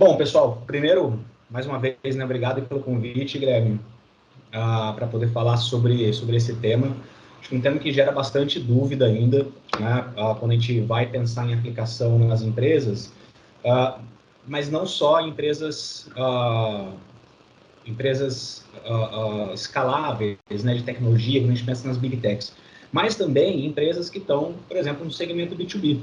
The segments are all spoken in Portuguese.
Bom, pessoal, primeiro, mais uma vez, né, obrigado pelo convite, Guilherme, para poder falar sobre esse tema. Acho que um tema que gera bastante dúvida ainda, né, quando a gente vai pensar em aplicação nas empresas, mas não só empresas escaláveis, né, de tecnologia, quando a gente pensa nas Big Techs, mas também empresas que estão, por exemplo, no segmento B2B.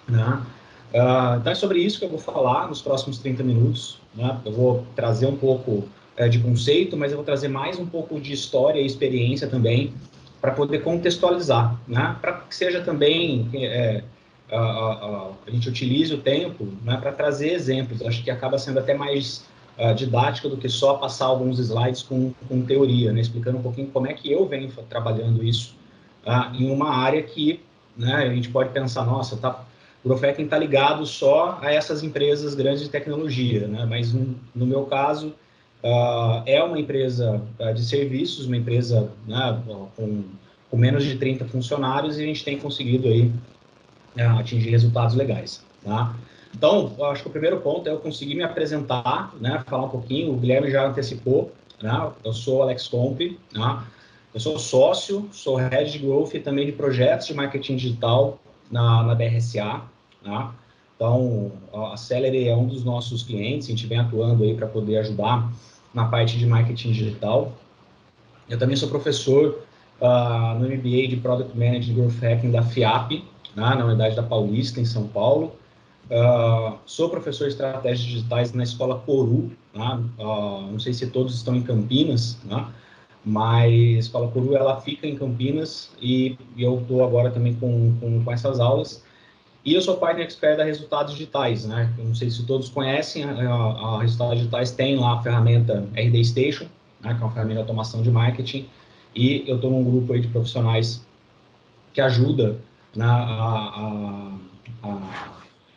Né? Então é sobre isso que eu vou falar nos próximos 30 minutos. Né? Eu vou trazer um pouco de conceito, mas eu vou trazer mais um pouco de história e experiência também, para poder contextualizar, né? Para que seja também, a gente utilize o tempo, né, para trazer exemplos. Acho que acaba sendo até mais didática do que só passar alguns slides com teoria, né? Explicando um pouquinho como é que eu venho trabalhando isso em uma área que, né, a gente pode pensar, nossa, o Growth Hacking está ligado só a essas empresas grandes de tecnologia, né? Mas no meu caso, é uma empresa de serviços, uma empresa, né, com menos de 30 funcionários, e a gente tem conseguido aí atingir resultados legais. Tá? Então, eu acho que o primeiro ponto é eu conseguir me apresentar, né, falar um pouquinho. O Guilherme já antecipou, né? Eu sou Alex Compe, né? Eu sou sócio, sou head de growth e também de projetos de marketing digital na BRSA. Né? Então, a Celery é um dos nossos clientes, a gente vem atuando aí para poder ajudar na parte de marketing digital. Eu também sou professor no MBA de Product Management Growth Hacking da FIAP, na Unidade da Paulista, em São Paulo. Sou professor de estratégias digitais na Escola Coru, não sei se todos estão em Campinas, mas a Escola Coru ela fica em Campinas e eu estou agora também com essas aulas. E eu sou partner expert da Resultados Digitais, né? Eu não sei se todos conhecem, a Resultados Digitais tem lá a ferramenta RD Station, né, que é uma ferramenta de automação de marketing, e eu estou num grupo aí de profissionais que ajuda, né, a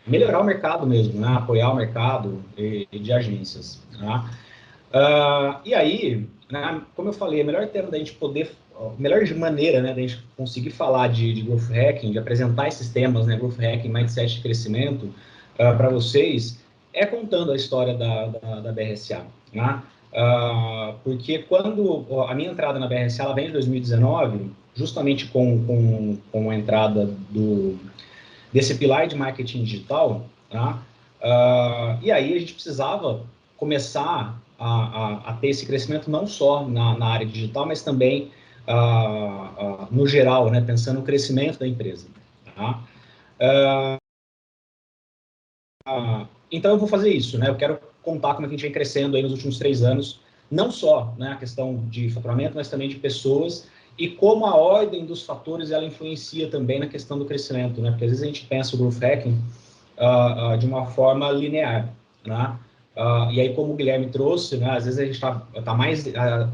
melhorar o mercado mesmo, né, apoiar o mercado de agências. Né? E aí, né, como eu falei, a melhor tema da gente poder, a melhor maneira, né, da gente conseguir falar de growth hacking, de apresentar esses temas, né, growth hacking, mindset de crescimento, para vocês, é contando a história da BRSA. Né? Porque quando a minha entrada na BRSA ela vem de 2019, justamente com a entrada desse pilar de marketing digital, tá? E aí a gente precisava começar a ter esse crescimento não só na área digital, mas também no geral, né, pensando no crescimento da empresa. Tá? Então eu vou fazer isso, né? Eu quero contar como é que a gente vem crescendo aí nos últimos 3 anos, não só, né, a questão de faturamento, mas também de pessoas e como a ordem dos fatores ela influencia também na questão do crescimento, né? Porque às vezes a gente pensa o growth hacking de uma forma linear, né? E aí, como o Guilherme trouxe, né, às vezes a gente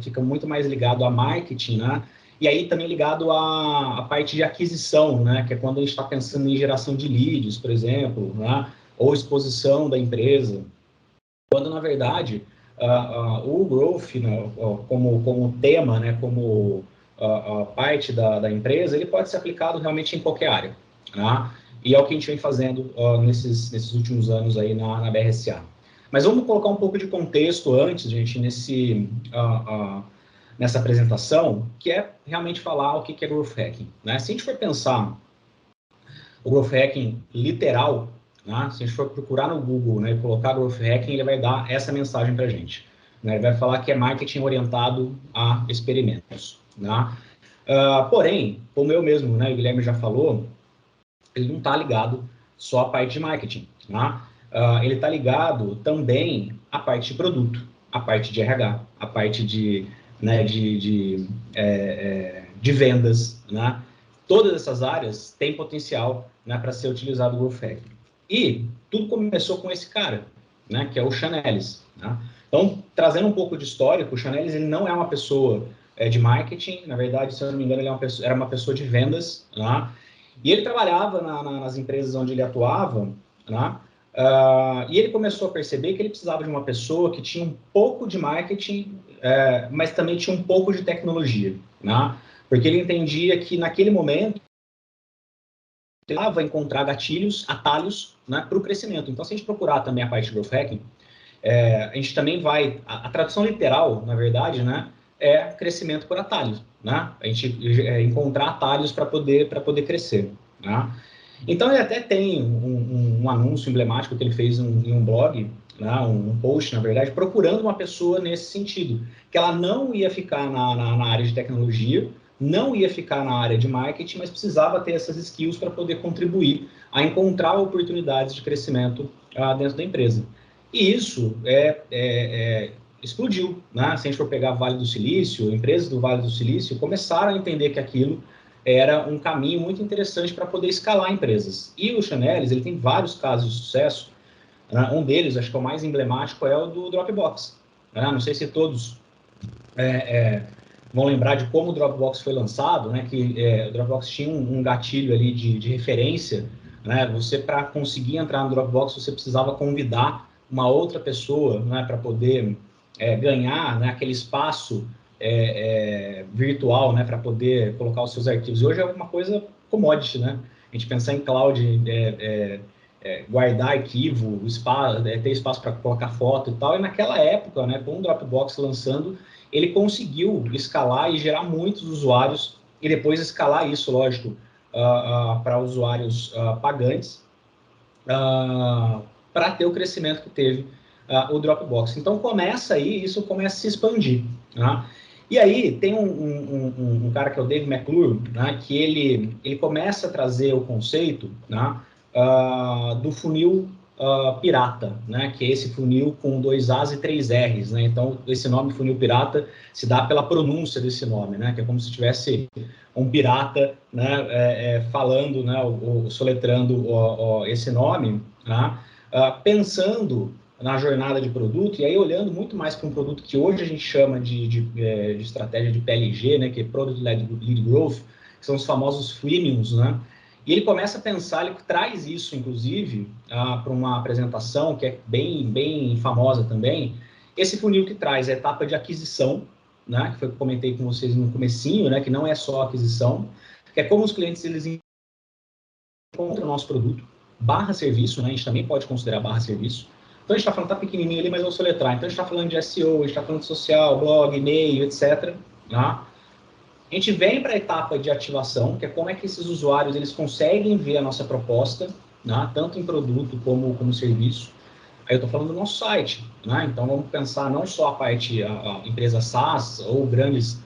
fica muito mais ligado a marketing, né? E aí também ligado à parte de aquisição, né? Que é quando a gente está pensando em geração de leads, por exemplo, né? Ou exposição da empresa. Quando, na verdade, o growth, né, como tema, né? Como parte da empresa, ele pode ser aplicado realmente em qualquer área, né? E é o que a gente vem fazendo nesses últimos anos aí na BRSA. Mas vamos colocar um pouco de contexto antes, gente, nessa apresentação, que é realmente falar o que é growth hacking. Né? Se a gente for pensar o growth hacking literal, né? Se a gente for procurar no Google, né, e colocar growth hacking, ele vai dar essa mensagem para a gente. Né? Ele vai falar que é marketing orientado a experimentos. Né? Porém, como eu mesmo, né, o Guilherme já falou, ele não está ligado só à parte de marketing. Né? Ele está ligado também à parte de produto, à parte de RH, à parte né, de vendas. Né? Todas essas áreas têm potencial, né, para ser utilizado o Growth Hacking. E tudo começou com esse cara, né, que é o Chanelis. Né? Então, trazendo um pouco de histórico, o Chanelis ele não é uma pessoa de marketing, na verdade, se eu não me engano, ele era uma pessoa de vendas, né? E ele trabalhava nas empresas onde ele atuava, né? E ele começou a perceber que ele precisava de uma pessoa que tinha um pouco de marketing, mas também tinha um pouco de tecnologia, né? Porque ele entendia que naquele momento vai encontrar gatilhos, atalhos, né, para o crescimento. Então, se a gente procurar também a parte de Growth Hacking, a gente também vai... A tradução literal, na verdade, né, é crescimento por atalhos, né? A gente encontrar atalhos para poder crescer, né? Então, ele até tem um anúncio emblemático que ele fez em um blog, né, um post, na verdade, procurando uma pessoa nesse sentido, que ela não ia ficar na área de tecnologia, não ia ficar na área de marketing, mas precisava ter essas skills para poder contribuir a encontrar oportunidades de crescimento dentro da empresa. E isso explodiu, né? Se a gente for pegar Vale do Silício, empresas do Vale do Silício começaram a entender que aquilo era um caminho muito interessante para poder escalar empresas. E o Chanelis, ele tem vários casos de sucesso, né? Um deles, acho que é o mais emblemático, é o do Dropbox, né? Não sei se todos vão lembrar de como o Dropbox foi lançado, né? Que o Dropbox tinha um gatilho ali de referência, né? Você, para conseguir entrar no Dropbox, você precisava convidar uma outra pessoa, né, para poder ganhar, né, aquele espaço virtual, né, para poder colocar os seus arquivos. E hoje é uma coisa commodity, né? A gente pensar em cloud, guardar arquivo, ter espaço para colocar foto e tal. E naquela época, né, com o Dropbox lançando, ele conseguiu escalar e gerar muitos usuários e depois escalar isso, lógico, para usuários pagantes, para ter o crescimento que teve o Dropbox. Então, começa aí, isso começa a se expandir, né? E aí, tem um cara que é o Dave McClure, né, que ele começa a trazer o conceito, né, do funil pirata, né, que é esse funil com 2 As e 3 Rs, né? Então, esse nome funil pirata se dá pela pronúncia desse nome, né, que é como se tivesse um pirata, né, falando, né, ou soletrando esse nome, né, pensando na jornada de produto, e aí olhando muito mais para um produto que hoje a gente chama de estratégia de PLG, né, que é Product Lead Growth, que são os famosos freemiums, né? E ele começa a pensar, ele traz isso, inclusive, para uma apresentação que é bem famosa também, esse funil que traz a etapa de aquisição, né, que foi o que eu comentei com vocês no comecinho, né, que não é só aquisição, que é como os clientes eles encontram o nosso produto, barra serviço, né, a gente também pode considerar barra serviço. Então, a gente está falando, tá pequenininho ali, mas eu vou soletrar. Então, a gente está falando de SEO, a gente está falando de social, blog, e-mail, etc. Tá? A gente vem para a etapa de ativação, que é como é que esses usuários eles conseguem ver a nossa proposta, né, tanto em produto como serviço. Aí eu estou falando do nosso site, né? Então vamos pensar não só a parte a empresa SaaS ou grandes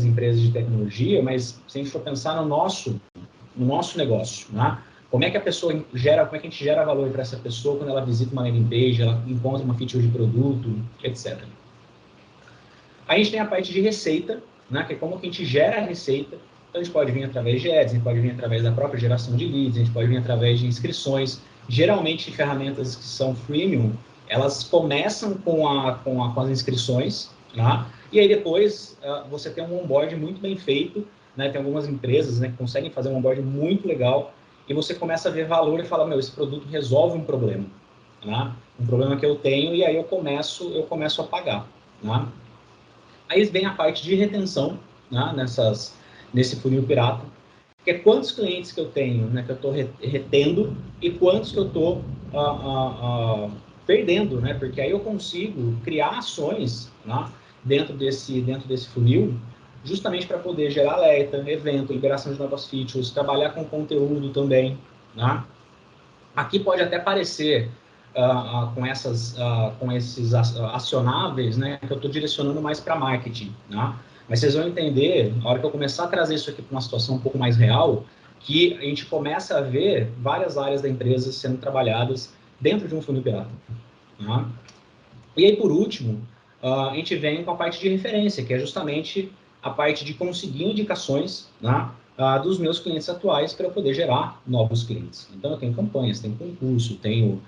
empresas de tecnologia, mas se a gente for pensar no nosso negócio, né? Como é que a pessoa gera, como é que a gente gera valor para essa pessoa quando ela visita uma landing page, ela encontra uma feature de produto, etc. Aí a gente tem a parte de receita, né? Que é como que a gente gera a receita. Então a gente pode vir através de ads, a gente pode vir através da própria geração de leads, a gente pode vir através de inscrições. Geralmente, ferramentas que são freemium, elas começam com as inscrições, né? E aí depois você tem um onboard muito bem feito, né? Tem algumas empresas, né, que conseguem fazer um onboard muito legal e você começa a ver valor e fala, meu, esse produto resolve um problema, né? Um problema que eu tenho e aí eu começo a pagar, né? Aí vem a parte de retenção, né, nesse funil pirata, que é quantos clientes que eu tenho, né, que eu estou retendo e quantos que eu estou perdendo, né, porque aí eu consigo criar ações, né, dentro desse funil, justamente para poder gerar alerta, evento, liberação de novas features, trabalhar com conteúdo também, né? Aqui pode até parecer com esses acionáveis, né, que eu estou direcionando mais para marketing, né? Mas vocês vão entender, na hora que eu começar a trazer isso aqui para uma situação um pouco mais real, que a gente começa a ver várias áreas da empresa sendo trabalhadas dentro de um funil pirata, né? E aí, por último, a gente vem com a parte de referência, que é justamente a parte de conseguir indicações, né, dos meus clientes atuais para eu poder gerar novos clientes. Então, eu tenho campanhas, tenho concurso, tenho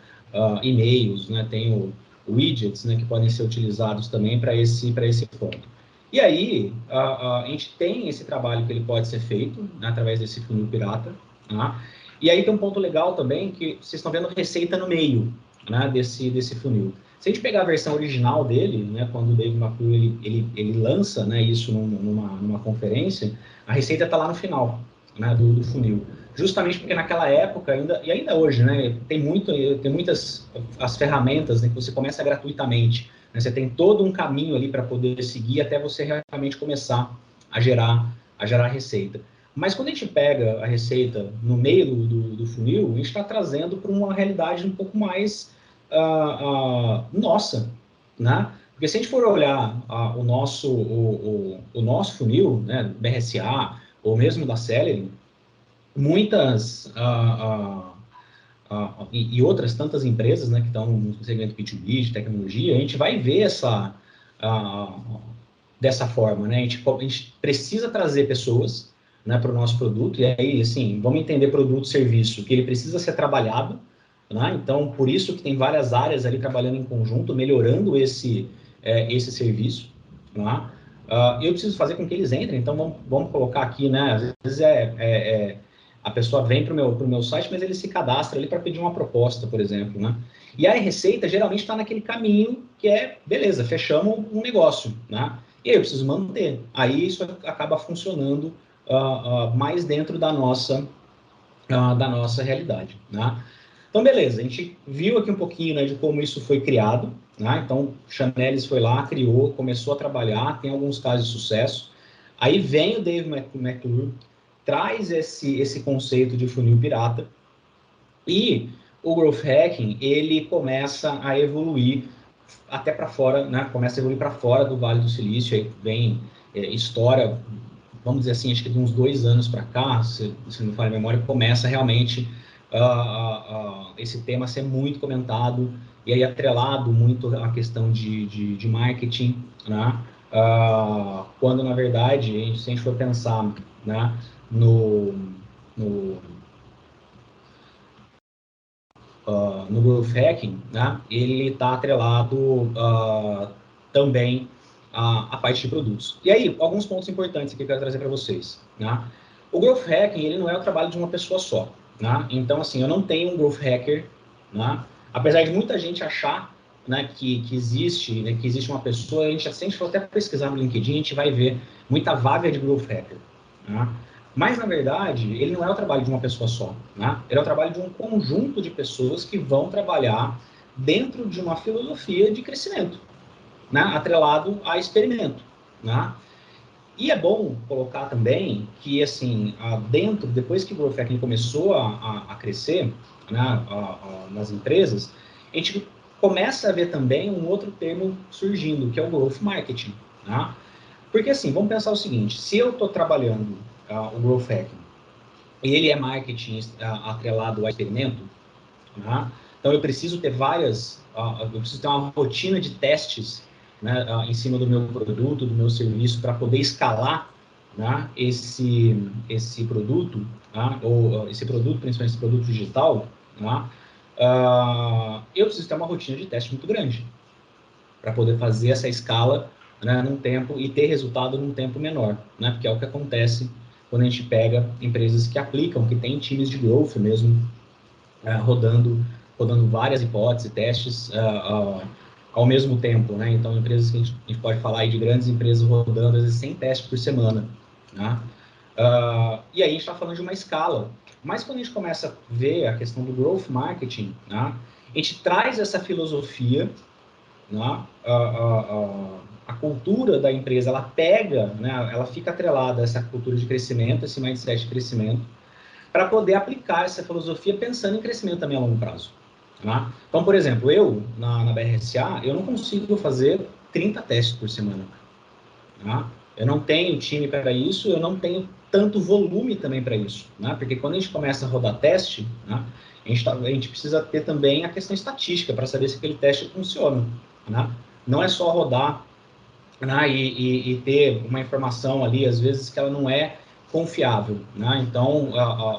e-mails, né, tenho widgets, né, que podem ser utilizados também para esse ponto. E aí, a gente tem esse trabalho que ele pode ser feito, né, através desse funil pirata, né? E aí tem um ponto legal também, que vocês estão vendo receita no meio, né, desse funil. Se a gente pegar a versão original dele, né, quando o Dave McClure ele lança, né, isso numa conferência, a receita está lá no final, né, do funil. justamente porque naquela época, e ainda hoje, né, tem muitas as ferramentas, né, que você começa gratuitamente, né, você tem todo um caminho ali para poder seguir até você realmente começar a gerar receita. Mas quando a gente pega a receita no meio do funil, a gente está trazendo para uma realidade um pouco mais nossa, né? Porque se a gente for olhar o nosso funil, né, do BRSA, ou mesmo da Celery, muitas e outras tantas empresas, né, que estão no segmento B2B, de tecnologia, a gente vai ver dessa forma, né? A gente precisa trazer pessoas, né, para o nosso produto, e aí, assim, vamos entender produto e serviço, que ele precisa ser trabalhado, né? Então, por isso que tem várias áreas ali trabalhando em conjunto, melhorando esse serviço, né? Eu preciso fazer com que eles entrem, então vamos colocar aqui, né? Às vezes a pessoa vem para o meu site, mas ele se cadastra ali para pedir uma proposta, por exemplo, né? E a receita geralmente está naquele caminho que é, beleza, fechamos um negócio, né? E aí eu preciso manter. Aí isso acaba funcionando mais dentro da nossa realidade, né? Então, beleza, a gente viu aqui um pouquinho, né, de como isso foi criado, né? Então, Chanelis foi lá, criou, começou a trabalhar, tem alguns casos de sucesso. Aí vem o Dave McClure, traz esse conceito de funil pirata, e o Growth Hacking, ele começa a evoluir até para fora, né? Começa a evoluir para fora do Vale do Silício, aí vem história, vamos dizer assim, acho que de uns 2 anos para cá, se não me falha a memória, começa realmente esse tema a ser muito comentado, e aí atrelado muito à questão de marketing, né? Quando, na verdade, se a gente for pensar, né, no no Growth Hacking, né, ele está atrelado também à parte de produtos. E aí, alguns pontos importantes que eu quero trazer para vocês. Né? O Growth Hacking, ele não é o trabalho de uma pessoa só. Né? Então, assim, eu não tenho um Growth Hacker, né? Apesar de muita gente achar, né, que existe uma pessoa, a gente, se a gente for até pesquisar no LinkedIn, a gente vai ver muita vaga de Growth Hacker. Né? Mas, na verdade, ele não é o trabalho de uma pessoa só, né? Ele é o trabalho de um conjunto de pessoas que vão trabalhar dentro de uma filosofia de crescimento, né? Atrelado a experimento, né? E é bom colocar também que, assim, depois que o Growth Hacking começou a crescer, né, nas empresas, a gente começa a ver também um outro termo surgindo, que é o Growth Marketing, né? Porque, assim, vamos pensar o seguinte, se eu estou trabalhando o Growth Hacking, e ele é marketing atrelado ao experimento, né? Então eu preciso ter eu preciso ter uma rotina de testes, né, em cima do meu produto, do meu serviço, para poder escalar, né, esse produto, né, ou esse produto, principalmente esse produto digital, né, eu preciso ter uma rotina de teste muito grande para poder fazer essa escala, né, num tempo e ter resultado num tempo menor, né, porque é o que acontece quando a gente pega empresas que aplicam, que têm times de growth mesmo, rodando várias hipóteses, testes ao mesmo tempo, né? Então, empresas que a gente pode falar aí de grandes empresas rodando, às vezes, 100 testes por semana, né? E aí a gente está falando de uma escala. Mas quando a gente começa a ver a questão do growth marketing, né, a gente traz essa filosofia, né, a cultura da empresa, ela pega, né, ela fica atrelada a essa cultura de crescimento, esse mindset de crescimento, para poder aplicar essa filosofia pensando em crescimento também a longo prazo. Tá? Então, por exemplo, eu, na BRSA, eu não consigo fazer 30 testes por semana. Tá? Eu não tenho time para isso, eu não tenho tanto volume também para isso. Né? Porque quando a gente começa a rodar teste, né, a gente precisa ter também a questão estatística para saber se aquele teste funciona. Né? Não é só rodar, né, e ter uma informação ali, às vezes, que ela não é confiável, né? Então,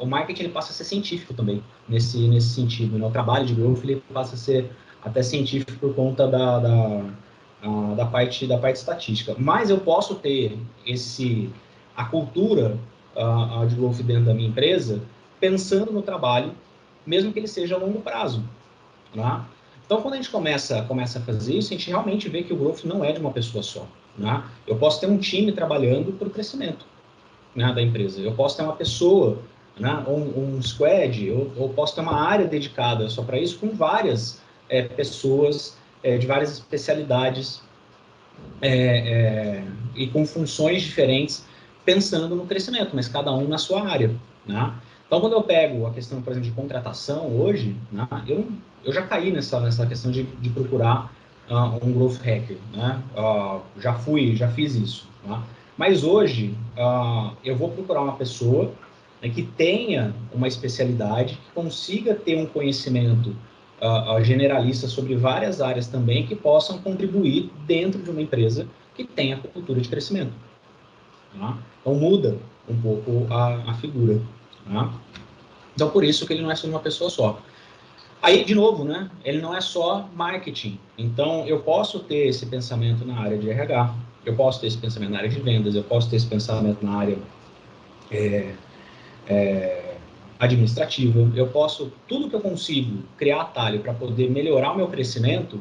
o marketing ele passa a ser científico também, nesse sentido, né? O trabalho de growth ele passa a ser até científico por conta da parte estatística. Mas eu posso ter a cultura de growth dentro da minha empresa, pensando no trabalho, mesmo que ele seja a longo prazo, né? Então, quando a gente começa a fazer isso, a gente realmente vê que o growth não é de uma pessoa só. Né? Eu posso ter um time trabalhando para o crescimento, né, da empresa. Eu posso ter uma pessoa né? Um squad, eu posso ter uma área dedicada só para isso, com várias pessoas de várias especialidades e com funções diferentes, pensando no crescimento, mas cada um na sua área, né? Então, quando eu pego a questão, por exemplo, de contratação hoje, né, eu já caí nessa questão de procurar um growth hacker, né? Já fiz isso, né? Mas hoje, eu vou procurar uma pessoa, né, que tenha uma especialidade, que consiga ter um conhecimento generalista sobre várias áreas também, que possam contribuir dentro de uma empresa que tenha cultura de crescimento. Tá? Então, muda um pouco a figura. Tá? Então, por isso que ele não é só uma pessoa só. Aí, de novo, né, ele não é só marketing. Então, eu posso ter esse pensamento na área de RH, eu posso ter esse pensamento na área de vendas, eu posso ter esse pensamento na área administrativa, eu posso, tudo que eu consigo criar atalho para poder melhorar o meu crescimento,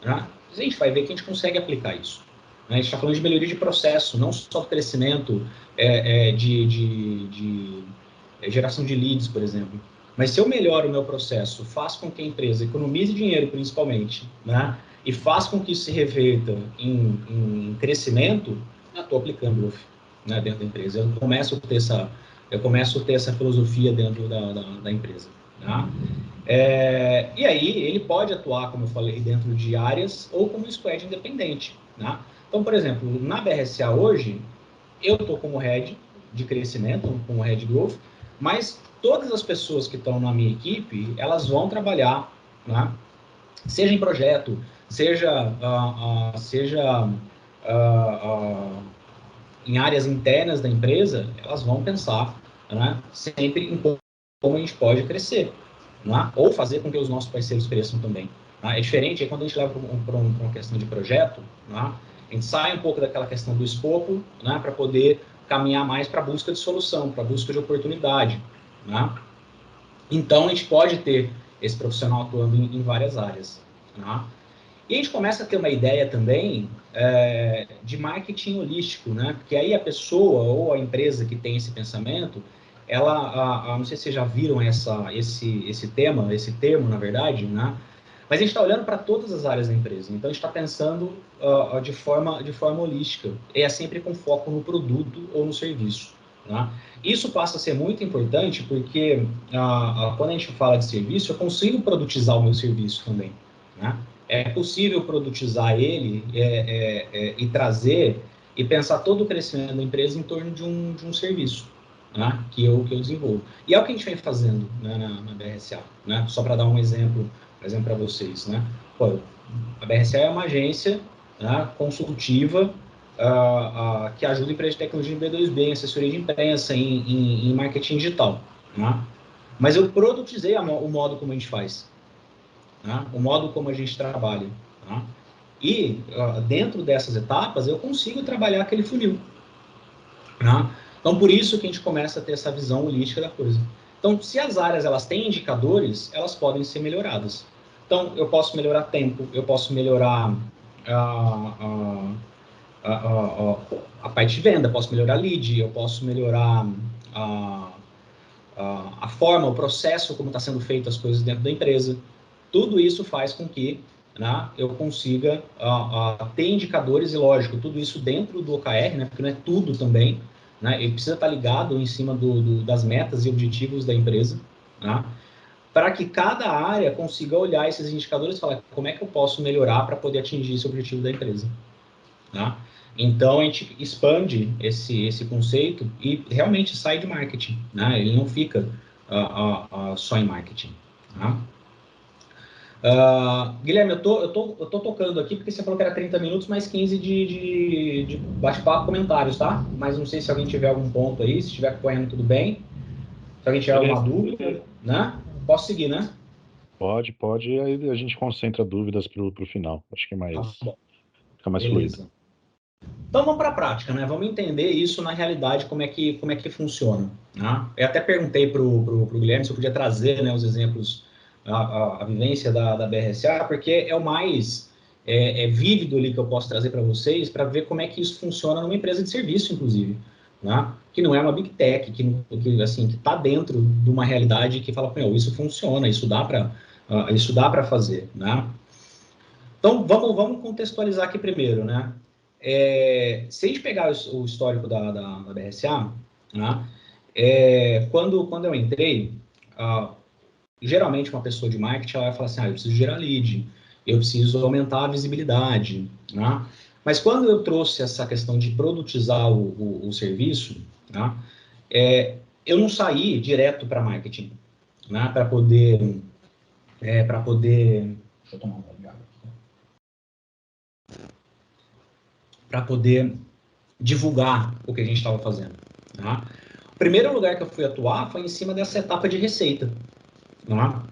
né, a gente vai ver que a gente consegue aplicar isso. A gente está falando de melhoria de processo, não só do crescimento de geração de leads, por exemplo. Mas se eu melhoro o meu processo, faço com que a empresa economize dinheiro, principalmente, né, e faça com que isso se reverta em crescimento, eu estou aplicando growth, né, dentro da empresa. Eu começo a ter essa filosofia dentro da empresa. Tá? E aí ele pode atuar, como eu falei, dentro de áreas ou como squad independente. Tá? Então, por exemplo, na BRSA hoje, eu estou como head de crescimento, como head growth, mas todas as pessoas que estão na minha equipe, elas vão trabalhar, né? Seja em projeto, seja em áreas internas da empresa, elas vão pensar, né, sempre em como a gente pode crescer, né? Ou fazer com que os nossos parceiros cresçam também. Né? É diferente quando a gente leva para uma questão de projeto, né? A gente sai um pouco daquela questão do escopo, né, para poder caminhar mais para a busca de solução, para a busca de oportunidade. Né? Então, a gente pode ter esse profissional atuando em várias áreas. Né? E a gente começa a ter uma ideia também de marketing holístico, né? Porque aí a pessoa ou a empresa que tem esse pensamento, ela, não sei se vocês já viram esse termo, na verdade, né? Mas a gente está olhando para todas as áreas da empresa. Então, a gente está pensando de forma holística. É sempre com foco no produto ou no serviço. Né? Isso passa a ser muito importante porque quando a gente fala de serviço, eu consigo produtizar o meu serviço também. Né? É possível produtizar ele e trazer e pensar todo o crescimento da empresa em torno de um serviço, né, que eu desenvolvo. E é o que a gente vem fazendo, né, na BRSA, né? Só para dar um exemplo para vocês. Né? Pô, a BRSA é uma agência, né, consultiva que ajuda empresas de tecnologia em B2B, em assessoria de imprensa, em marketing digital. Né? Mas eu produtizei o modo como a gente faz. Né? O modo como a gente trabalha. Tá? E dentro dessas etapas eu consigo trabalhar aquele funil. Tá? Então por isso que a gente começa a ter essa visão holística da coisa. Então se as áreas elas têm indicadores, elas podem ser melhoradas. Então eu posso melhorar tempo, eu posso melhorar a parte de venda, posso melhorar lead, eu posso melhorar a forma, o processo, como está sendo feito as coisas dentro da empresa. Tudo isso faz com que, né, eu consiga ter indicadores, e lógico, tudo isso dentro do OKR, né, porque não é tudo também, né, ele precisa estar ligado em cima das metas e objetivos da empresa, né, para que cada área consiga olhar esses indicadores e falar como é que eu posso melhorar para poder atingir esse objetivo da empresa. Né? Então, a gente expande esse conceito e realmente sai de marketing. Né? Ele não fica só em marketing. Tá? Guilherme, eu tô tocando aqui porque você falou que era 30 minutos mais 15 de bate-papo, comentários, tá? Mas não sei se alguém tiver algum ponto aí, se estiver correndo tudo bem. Se alguém tiver alguma dúvida, né? Posso seguir, né? Pode, aí a gente concentra dúvidas pro final. Acho que Tá bom. fica mais fluido. Beleza. Então vamos para a prática, né? Vamos entender isso na realidade, como é que funciona. Né? Eu até perguntei para o Guilherme se eu podia trazer, né, os exemplos, a vivência da BRSA, porque é o mais vívido ali que eu posso trazer para vocês, para ver como é que isso funciona numa empresa de serviço, inclusive. né? Que não é uma Big Tech, que está dentro de uma realidade que fala, isso funciona, isso dá para fazer, né? Então, vamos contextualizar aqui primeiro, né? Se a gente pegar o histórico da BRSA, né? Quando eu entrei, geralmente uma pessoa de marketing ela vai falar assim, eu preciso gerar lead, eu preciso aumentar a visibilidade, né? Mas quando eu trouxe essa questão de produtizar o serviço, né? Eu não saí direto para marketing, né? Para poder... Deixa eu tomar um pouco de água. Para poder divulgar o que a gente estava fazendo. Tá? O primeiro lugar que eu fui atuar foi em cima dessa etapa de receita. Tá?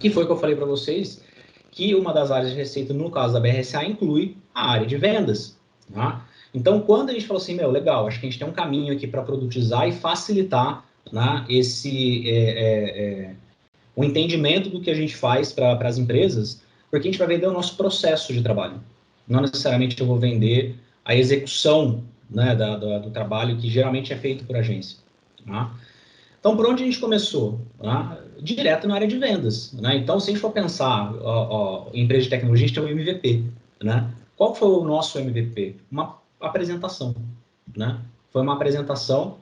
Que foi o que eu falei para vocês, que uma das áreas de receita, no caso da BRSA, inclui a área de vendas. Tá? Então, quando a gente falou assim, legal, acho que a gente tem um caminho aqui para produtizar e facilitar, né, o entendimento do que a gente faz para as empresas, porque a gente vai vender o nosso processo de trabalho. Não necessariamente eu vou vender a execução, né, do trabalho que geralmente é feito por agência. Tá? Então, por onde a gente começou? Tá? Direto na área de vendas. Né? Então, se a gente for pensar em empresa de tecnologia, a gente tem um MVP. Né? Qual foi o nosso MVP? Uma apresentação. Né? Foi uma apresentação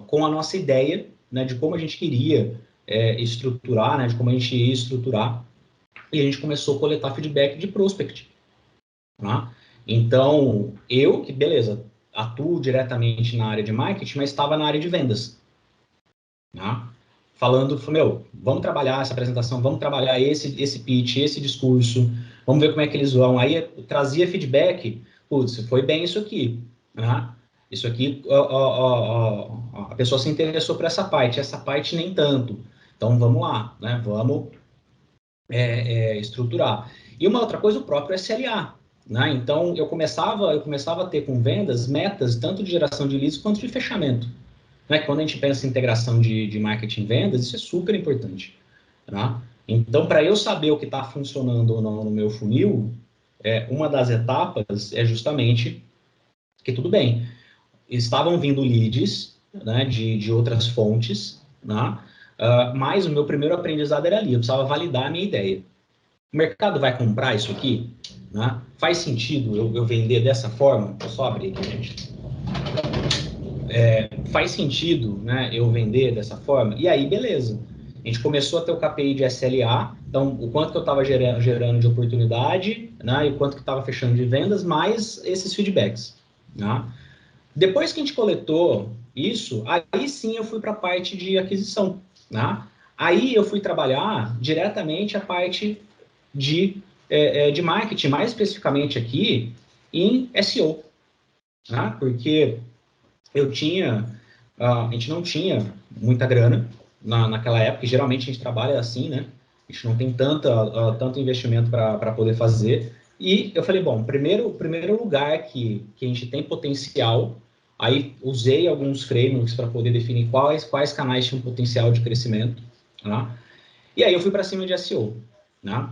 com a nossa ideia, né, de como a gente queria estruturar, né, de como a gente ia estruturar, e a gente começou a coletar feedback de prospect. Tá? Então, beleza, atuo diretamente na área de marketing, mas estava na área de vendas. Tá? Falando, vamos trabalhar essa apresentação, vamos trabalhar esse pitch, esse discurso, vamos ver como é que eles vão. Aí trazia feedback, foi bem isso aqui. Tá? Isso aqui, a pessoa se interessou por essa parte nem tanto. Então, vamos lá, né? Vamos estruturar. E uma outra coisa, o próprio SLA. Né? Então, eu começava a ter com vendas metas, tanto de geração de leads quanto de fechamento. Né? Quando a gente pensa em integração de marketing e vendas, isso é super importante. Tá? Então, para eu saber o que está funcionando ou não no meu funil, uma das etapas é justamente que tudo bem, estavam vindo leads, né, de outras fontes, né, mas o meu primeiro aprendizado era ali, eu precisava validar a minha ideia. O mercado vai comprar isso aqui? Né? Faz sentido eu vender dessa forma? Vou só abrir aqui, gente. Faz sentido, né, eu vender dessa forma? E aí, beleza. A gente começou a ter o KPI de SLA, então o quanto que eu estava gerando de oportunidade, né, e o quanto que estava fechando de vendas, mais esses feedbacks. Né? Depois que a gente coletou isso, aí sim eu fui para a parte de aquisição. Né? Aí eu fui trabalhar diretamente a parte de marketing, mais especificamente aqui em SEO. Né? Porque a gente não tinha muita grana naquela época, e geralmente a gente trabalha assim, né? A gente não tem tanto investimento para poder fazer. E eu falei, bom, primeiro lugar que a gente tem potencial, aí usei alguns frameworks para poder definir quais canais tinham potencial de crescimento. Né? E aí eu fui para cima de SEO. Né?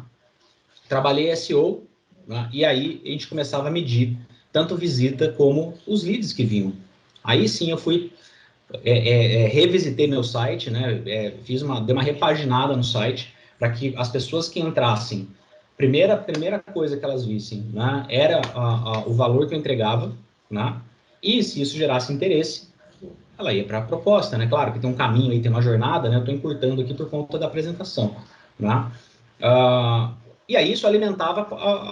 Trabalhei SEO, né? E aí a gente começava a medir tanto visita como os leads que vinham. Aí sim eu fui revisitei meu site, né? Dei uma repaginada no site para que as pessoas que entrassem, primeira coisa que elas vissem, né, era o valor que eu entregava, né? E se isso gerasse interesse, ela ia para a proposta, né? Claro que tem um caminho aí, tem uma jornada, né? Eu estou encurtando aqui por conta da apresentação, né? E aí isso alimentava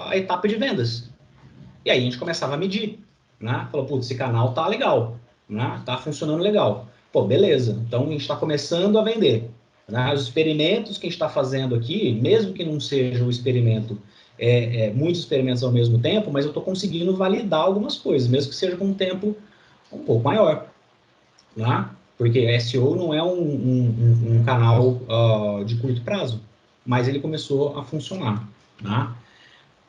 a etapa de vendas. E aí a gente começava a medir, né? Falou, putz, esse canal tá legal, né? Tá funcionando legal. Pô, beleza. Então a gente está começando a vender. Né? Os experimentos que a gente está fazendo aqui, mesmo que não seja um experimento, muitos experimentos ao mesmo tempo, mas eu estou conseguindo validar algumas coisas, mesmo que seja com um tempo um pouco maior. Né? Porque SEO não é um canal de curto prazo, mas ele começou a funcionar. Né?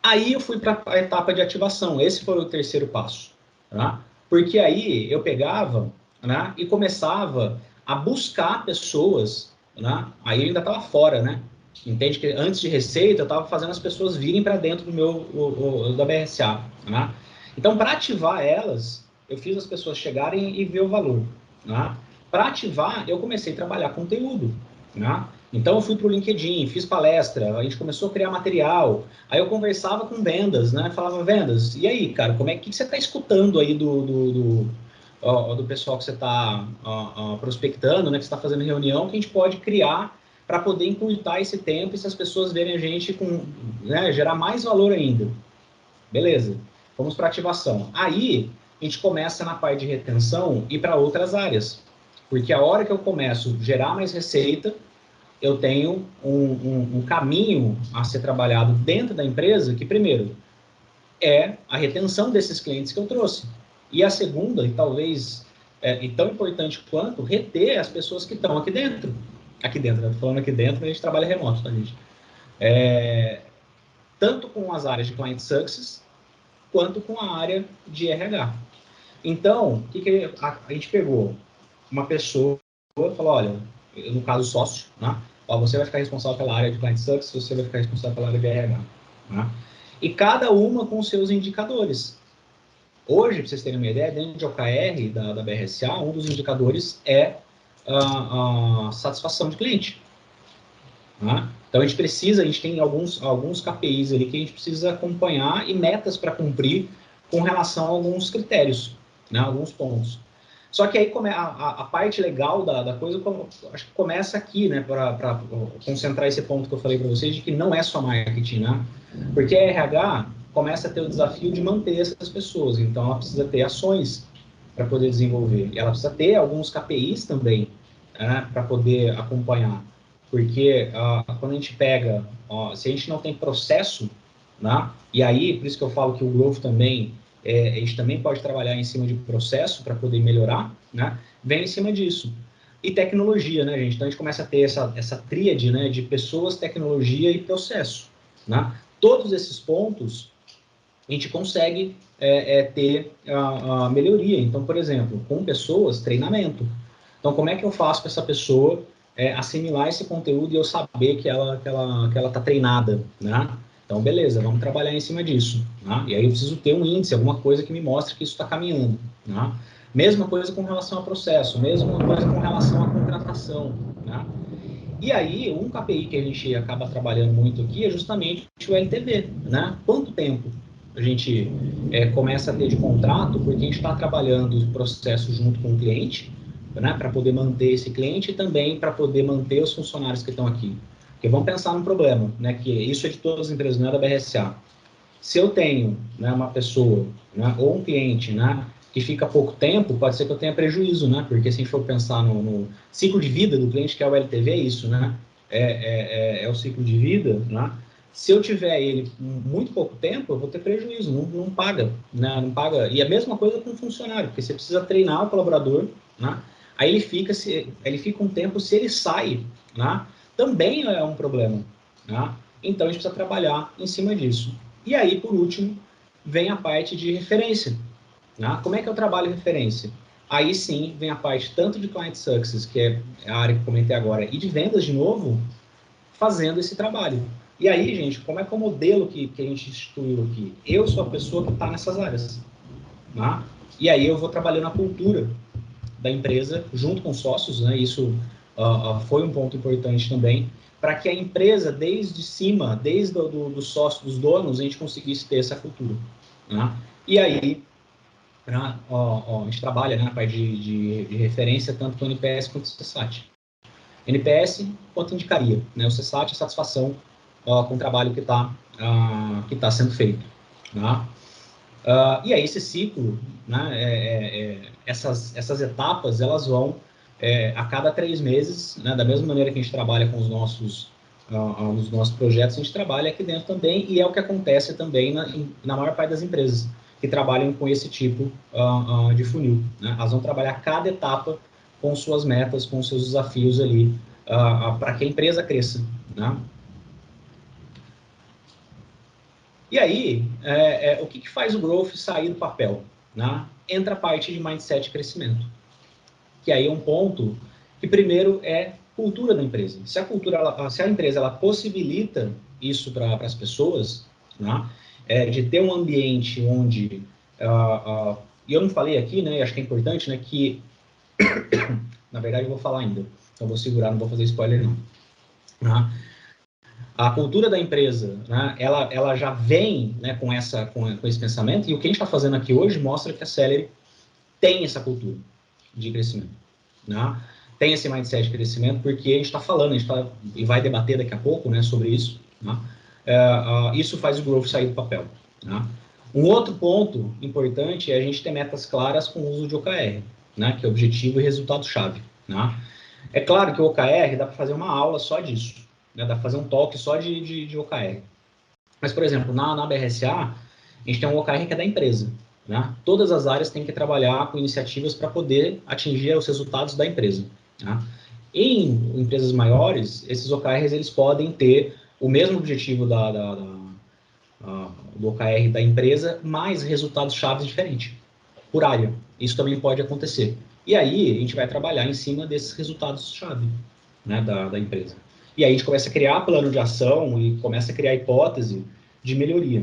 Aí eu fui para a etapa de ativação, esse foi o terceiro passo. Tá? Porque aí eu pegava, né, e começava a buscar pessoas, né, aí eu ainda estava fora, né? Entende que antes de receita eu estava fazendo as pessoas virem para dentro do da BRSA. Né? Então, para ativar elas, eu fiz as pessoas chegarem e ver o valor. Né? Para ativar, eu comecei a trabalhar conteúdo. Né? Então, eu fui para o LinkedIn, fiz palestra, a gente começou a criar material, aí eu conversava com vendas, né? Falava, vendas, e aí, cara, que você está escutando aí do pessoal que você está prospectando, né? Que você está fazendo reunião, que a gente pode criar para poder encurtar esse tempo e se as pessoas verem a gente né, gerar mais valor ainda. Beleza, vamos para ativação. Aí, a gente começa na parte de retenção e para outras áreas. Porque a hora que eu começo a gerar mais receita, eu tenho um caminho a ser trabalhado dentro da empresa que, primeiro, é a retenção desses clientes que eu trouxe. E a segunda, e talvez e tão importante quanto, reter as pessoas que estão aqui dentro. Aqui dentro, né? Estou falando aqui dentro, a gente trabalha remoto, tá, gente? Tanto com as áreas de Client Success, quanto com a área de RH. Então, o que a gente pegou? Uma pessoa e falou, olha, no caso sócio, né? Você vai ficar responsável pela área de Client Success, você vai ficar responsável pela área de RH. Né? E cada uma com seus indicadores. Hoje, para vocês terem uma ideia, dentro de OKR da BRSA, um dos indicadores é a satisfação de cliente. Né? Então, a gente tem alguns KPIs ali que a gente precisa acompanhar e metas para cumprir com relação a alguns critérios, né? Alguns pontos. Só que aí a parte legal da coisa, acho que começa aqui, né? Para concentrar esse ponto que eu falei para vocês, de que não é só marketing, né? Porque a RH começa a ter o desafio de manter essas pessoas, então ela precisa ter ações para poder desenvolver. E ela precisa ter alguns KPIs também, né? Para poder acompanhar. Porque quando a gente pega, se a gente não tem processo, né? E aí, por isso que eu falo que o growth também, a gente também pode trabalhar em cima de processo para poder melhorar, né? Vem em cima disso. E tecnologia, né, gente? Então a gente começa a ter essa tríade, né, de pessoas, tecnologia e processo, né? Todos esses pontos a gente consegue ter a melhoria. Então, por exemplo, com pessoas, treinamento. Então, como é que eu faço para essa pessoa assimilar esse conteúdo e eu saber que ela está treinada, né? Então, beleza, vamos trabalhar em cima disso. Né? E aí eu preciso ter um índice, alguma coisa que me mostre que isso está caminhando. Né? Mesma coisa com relação ao processo, mesma coisa com relação à contratação. Né? E aí, um KPI que a gente acaba trabalhando muito aqui é justamente o LTV. Né? Quanto tempo a gente começa a ter de contrato, porque a gente está trabalhando o processo junto com o cliente, né, para poder manter esse cliente e também para poder manter os funcionários que estão aqui. Porque vamos pensar num problema, né, que isso é de todas as empresas, não é da BRSA. Se eu tenho, né, uma pessoa, né, ou um cliente, né, que fica pouco tempo, pode ser que eu tenha prejuízo, né, porque se a gente for pensar no ciclo de vida do cliente, que é o LTV, é isso, né, é o ciclo de vida, né, se eu tiver ele muito pouco tempo, eu vou ter prejuízo, não paga, né, não paga. E a mesma coisa com o funcionário, porque você precisa treinar o colaborador, né, aí ele fica um tempo, se ele sai, né, também é um problema, né, então a gente precisa trabalhar em cima disso. E aí, por último, vem a parte de referência. Né? Como é que eu trabalho referência? Aí sim vem a parte tanto de Client Success, que é a área que eu comentei agora, e de vendas de novo, fazendo esse trabalho. E aí, gente, como é que é o modelo que a gente instituiu aqui? Eu sou a pessoa que está nessas áreas. Né? E aí eu vou trabalhando a cultura da empresa junto com sócios, né? Isso foi um ponto importante também, para que a empresa, desde cima, desde do sócio, dos donos, a gente conseguisse ter essa cultura. Né? E aí, a gente trabalha, né, na parte de referência, tanto com o NPS quanto o CSAT. NPS, quanto indicaria, né? O CSAT é satisfação com o trabalho que tá sendo feito. Né? E aí esse ciclo, né, essas etapas, elas vão a cada 3 meses, né, da mesma maneira que a gente trabalha com os nossos projetos, a gente trabalha aqui dentro também, e é o que acontece também na maior parte das empresas que trabalham com esse tipo de funil. Né? Elas vão trabalhar cada etapa com suas metas, com seus desafios ali, para que a empresa cresça. Né? E aí, o que faz o growth sair do papel? Né? Entra a parte de mindset e crescimento. Que aí é um ponto que, primeiro, é cultura da empresa. Se a empresa ela possibilita isso para as pessoas, né? De ter um ambiente onde E eu não falei aqui, né, acho que é importante, né, que, na verdade, eu vou falar ainda. Então, vou segurar, não vou fazer spoiler, não. Tá? A cultura da empresa, né, ela já vem, né, com esse pensamento, e o que a gente está fazendo aqui hoje mostra que a Celery tem essa cultura de crescimento. Né? Tem esse mindset de crescimento, porque a gente está falando, e vai debater daqui a pouco, né, sobre isso. Né? Isso faz o growth sair do papel. Né? Um outro ponto importante é a gente ter metas claras com o uso de OKR, né, que é objetivo e resultado-chave. Né? É claro que o OKR dá para fazer uma aula só disso, né? Dá para fazer um talk só de OKR. Mas, por exemplo, na BRSA, a gente tem um OKR que é da empresa. Né? Todas as áreas têm que trabalhar com iniciativas para poder atingir os resultados da empresa. Né? Em empresas maiores, esses OKRs eles podem ter o mesmo objetivo do OKR da empresa, mas resultados chaves diferentes, por área. Isso também pode acontecer. E aí, a gente vai trabalhar em cima desses resultados-chave, né, da empresa. E aí, a gente começa a criar plano de ação e começa a criar hipótese de melhoria.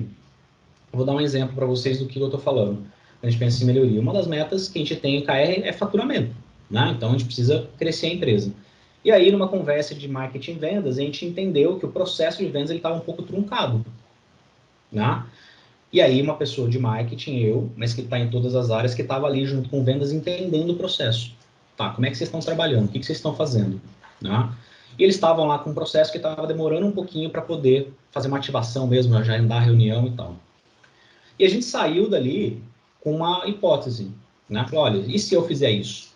Eu vou dar um exemplo para vocês do que eu estou falando. A gente pensa em melhoria. Uma das metas que a gente tem em KR é faturamento. Né? Então, a gente precisa crescer a empresa. E aí, numa conversa de marketing e vendas, a gente entendeu que o processo de vendas estava um pouco truncado. Né? E aí, uma pessoa de marketing, eu, mas que está em todas as áreas, que estava ali junto com vendas, entendendo o processo. Tá, como é que vocês estão trabalhando? O que vocês estão fazendo? Né? E eles estavam lá com um processo que estava demorando um pouquinho para poder fazer uma ativação mesmo, agendar reunião e tal. E a gente saiu dali com uma hipótese. Né? Falou, olha, e se eu fizer isso?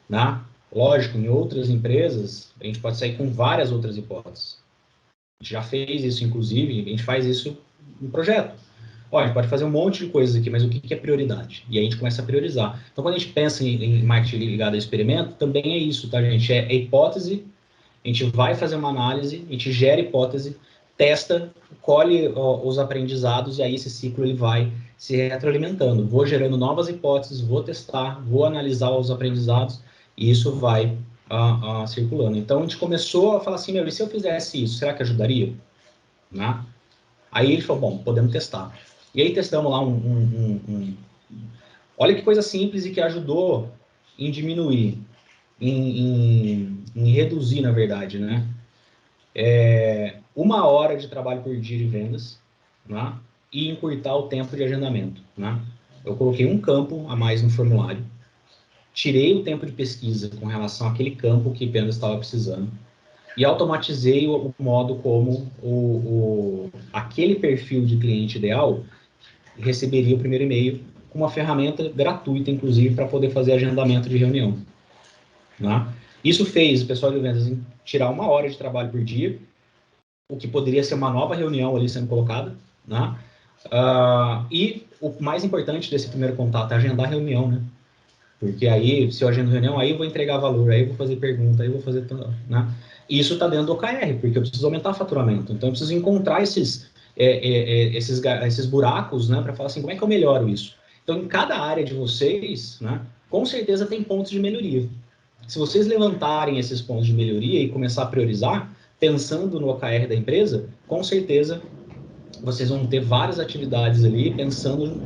Né? Lógico, em outras empresas, a gente pode sair com várias outras hipóteses. A gente já fez isso, inclusive, a gente faz isso no projeto. Olha, a gente pode fazer um monte de coisas aqui, mas o que é prioridade? E aí a gente começa a priorizar. Então, quando a gente pensa em marketing ligado a experimento, também é isso, tá, gente? É hipótese, a gente vai fazer uma análise, a gente gera hipótese, testa, colhe os aprendizados, e aí esse ciclo ele vai se retroalimentando. Vou gerando novas hipóteses, vou testar, vou analisar os aprendizados, e isso vai circulando. Então, a gente começou a falar assim, meu, e se eu fizesse isso, será que ajudaria? Né? Aí ele falou, bom, podemos testar. E aí testamos lá Olha que coisa simples e que ajudou em diminuir, em reduzir, na verdade, né? 1 hora de trabalho por dia de vendas, né? E encurtar o tempo de agendamento, né? Eu coloquei um campo a mais no formulário, tirei o tempo de pesquisa com relação àquele campo que apenas estava precisando, e automatizei o modo como aquele perfil de cliente ideal receberia o primeiro e-mail com uma ferramenta gratuita, inclusive, para poder fazer agendamento de reunião. Né? Isso fez o pessoal de vendas tirar 1 hora de trabalho por dia, o que poderia ser uma nova reunião ali sendo colocada. Né? E o mais importante desse primeiro contato é agendar a reunião, né? Porque aí, se eu agendo reunião, aí eu vou entregar valor, aí eu vou fazer pergunta, aí eu vou fazer... Né? Isso está dentro do OKR, porque eu preciso aumentar o faturamento. Então, eu preciso encontrar esses buracos, né, para falar assim, como é que eu melhoro isso? Então, em cada área de vocês, né, com certeza tem pontos de melhoria. Se vocês levantarem esses pontos de melhoria e começar a priorizar, pensando no OKR da empresa, com certeza vocês vão ter várias atividades ali, pensando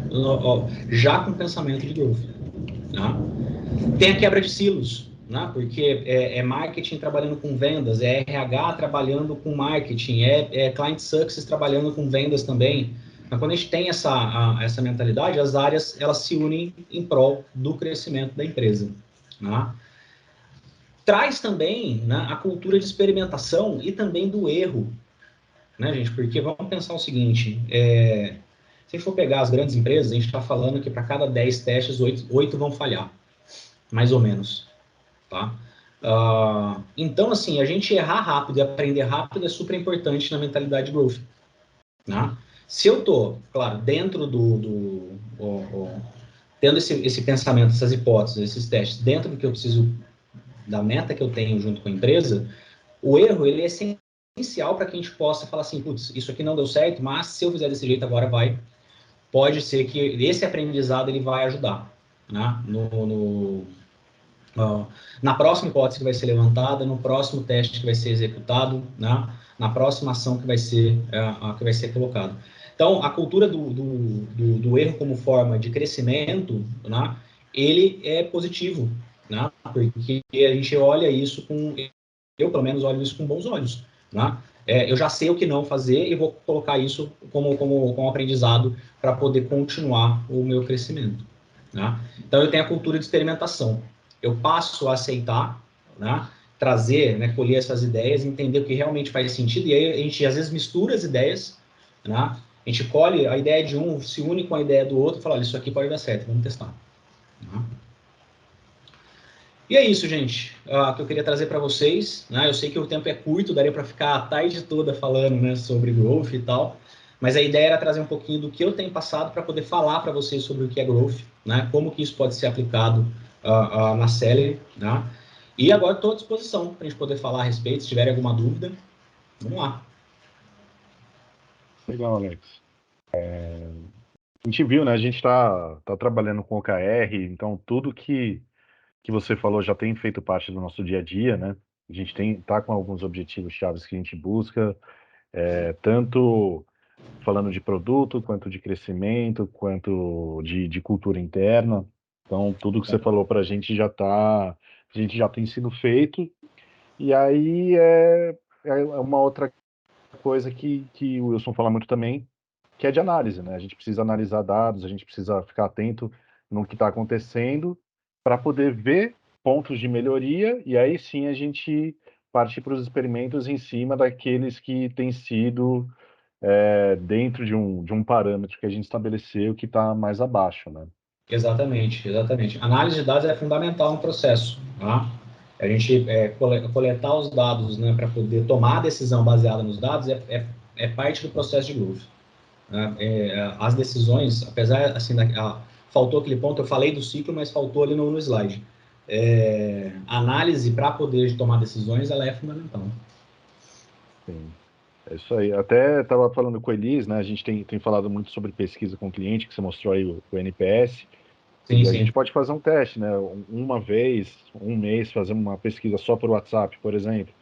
já com pensamento de growth. Né? Tem a quebra de silos, né? Porque é marketing trabalhando com vendas, é RH trabalhando com marketing, é client success trabalhando com vendas também. Mas quando a gente tem essa mentalidade, as áreas elas se unem em prol do crescimento da empresa. Né? Traz também, né, a cultura de experimentação e também do erro, né, gente? Porque vamos pensar o seguinte, se a gente for pegar as grandes empresas, a gente está falando que para cada 10 testes, 8 vão falhar, mais ou menos. Tá? Então, assim, a gente errar rápido e aprender rápido é super importante na mentalidade de growth. Né? Se eu estou, claro, dentro tendo esse pensamento, essas hipóteses, esses testes, dentro do que eu preciso, da meta que eu tenho junto com a empresa, o erro ele é essencial para que a gente possa falar assim, putz, isso aqui não deu certo, mas se eu fizer desse jeito agora pode ser que esse aprendizado ele vai ajudar, né? Na próxima hipótese que vai ser levantada, no próximo teste que vai ser executado, né? Na próxima ação que vai ser colocada. Então, a cultura do erro como forma de crescimento, né, ele é positivo, né, porque a gente olha isso eu pelo menos olho isso com bons olhos, né? Eu já sei o que não fazer e vou colocar isso como aprendizado para poder continuar o meu crescimento, né? Então, eu tenho a cultura de experimentação. Eu passo a aceitar, né, trazer, né, colher essas ideias, entender o que realmente faz sentido, e aí a gente às vezes mistura as ideias, né? A gente colhe a ideia de um, se une com a ideia do outro e fala, olha, isso aqui pode dar certo, vamos testar. Né? E é isso, gente, que eu queria trazer para vocês. Né? Eu sei que o tempo é curto, daria para ficar a tarde toda falando, né, sobre growth e tal, mas a ideia era trazer um pouquinho do que eu tenho passado para poder falar para vocês sobre o que é growth, né? Como que isso pode ser aplicado na Celery. Né? E agora estou à disposição para a gente poder falar a respeito, se tiverem alguma dúvida. Vamos lá. Legal, Alex. A gente viu, né? A gente está trabalhando com OKR, então tudo que você falou já tem feito parte do nosso dia a dia, né? A gente tá com alguns objetivos chaves que a gente busca, tanto falando de produto, quanto de crescimento, quanto de cultura interna. Então, tudo que você falou para a gente a gente já tem sido feito. E aí é uma outra coisa que o Wilson fala muito também, que é de análise, né? A gente precisa analisar dados, a gente precisa ficar atento no que está acontecendo para poder ver pontos de melhoria e aí sim a gente parte para os experimentos em cima daqueles que têm sido dentro de um parâmetro que a gente estabeleceu que está mais abaixo, né? Exatamente, exatamente. Análise de dados é fundamental no processo. Tá? A gente coletar os dados, né, para poder tomar a decisão baseada nos dados é parte do processo de growth. Né? As decisões, apesar assim, faltou aquele ponto, eu falei do ciclo, mas faltou ali no slide. A análise para poder tomar decisões, ela é fundamental. Sim. É isso aí. Até estava falando com o Elis, né? A gente tem falado muito sobre pesquisa com o cliente, que você mostrou aí o NPS. Sim, E a gente sim. pode fazer um teste, né? Uma vez, um mês, fazer uma pesquisa só por WhatsApp, por exemplo.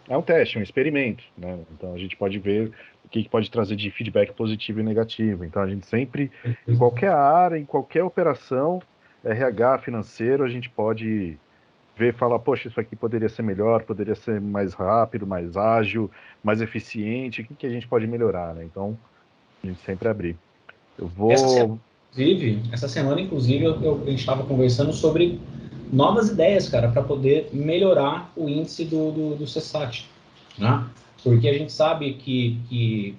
É um teste, um experimento, né? Então a gente pode ver o que pode trazer de feedback positivo e negativo. Então a gente sempre, em qualquer área, em qualquer operação, RH, financeiro, a gente pode ver e falar, poxa, isso aqui poderia ser melhor, poderia ser mais rápido, mais ágil, mais eficiente, o que a gente pode melhorar, né? Então, a gente sempre abrir. Eu Essa semana, vou. inclusive, a gente estava conversando sobre novas ideias, cara, para poder melhorar o índice do CSAT, né? Porque a gente sabe que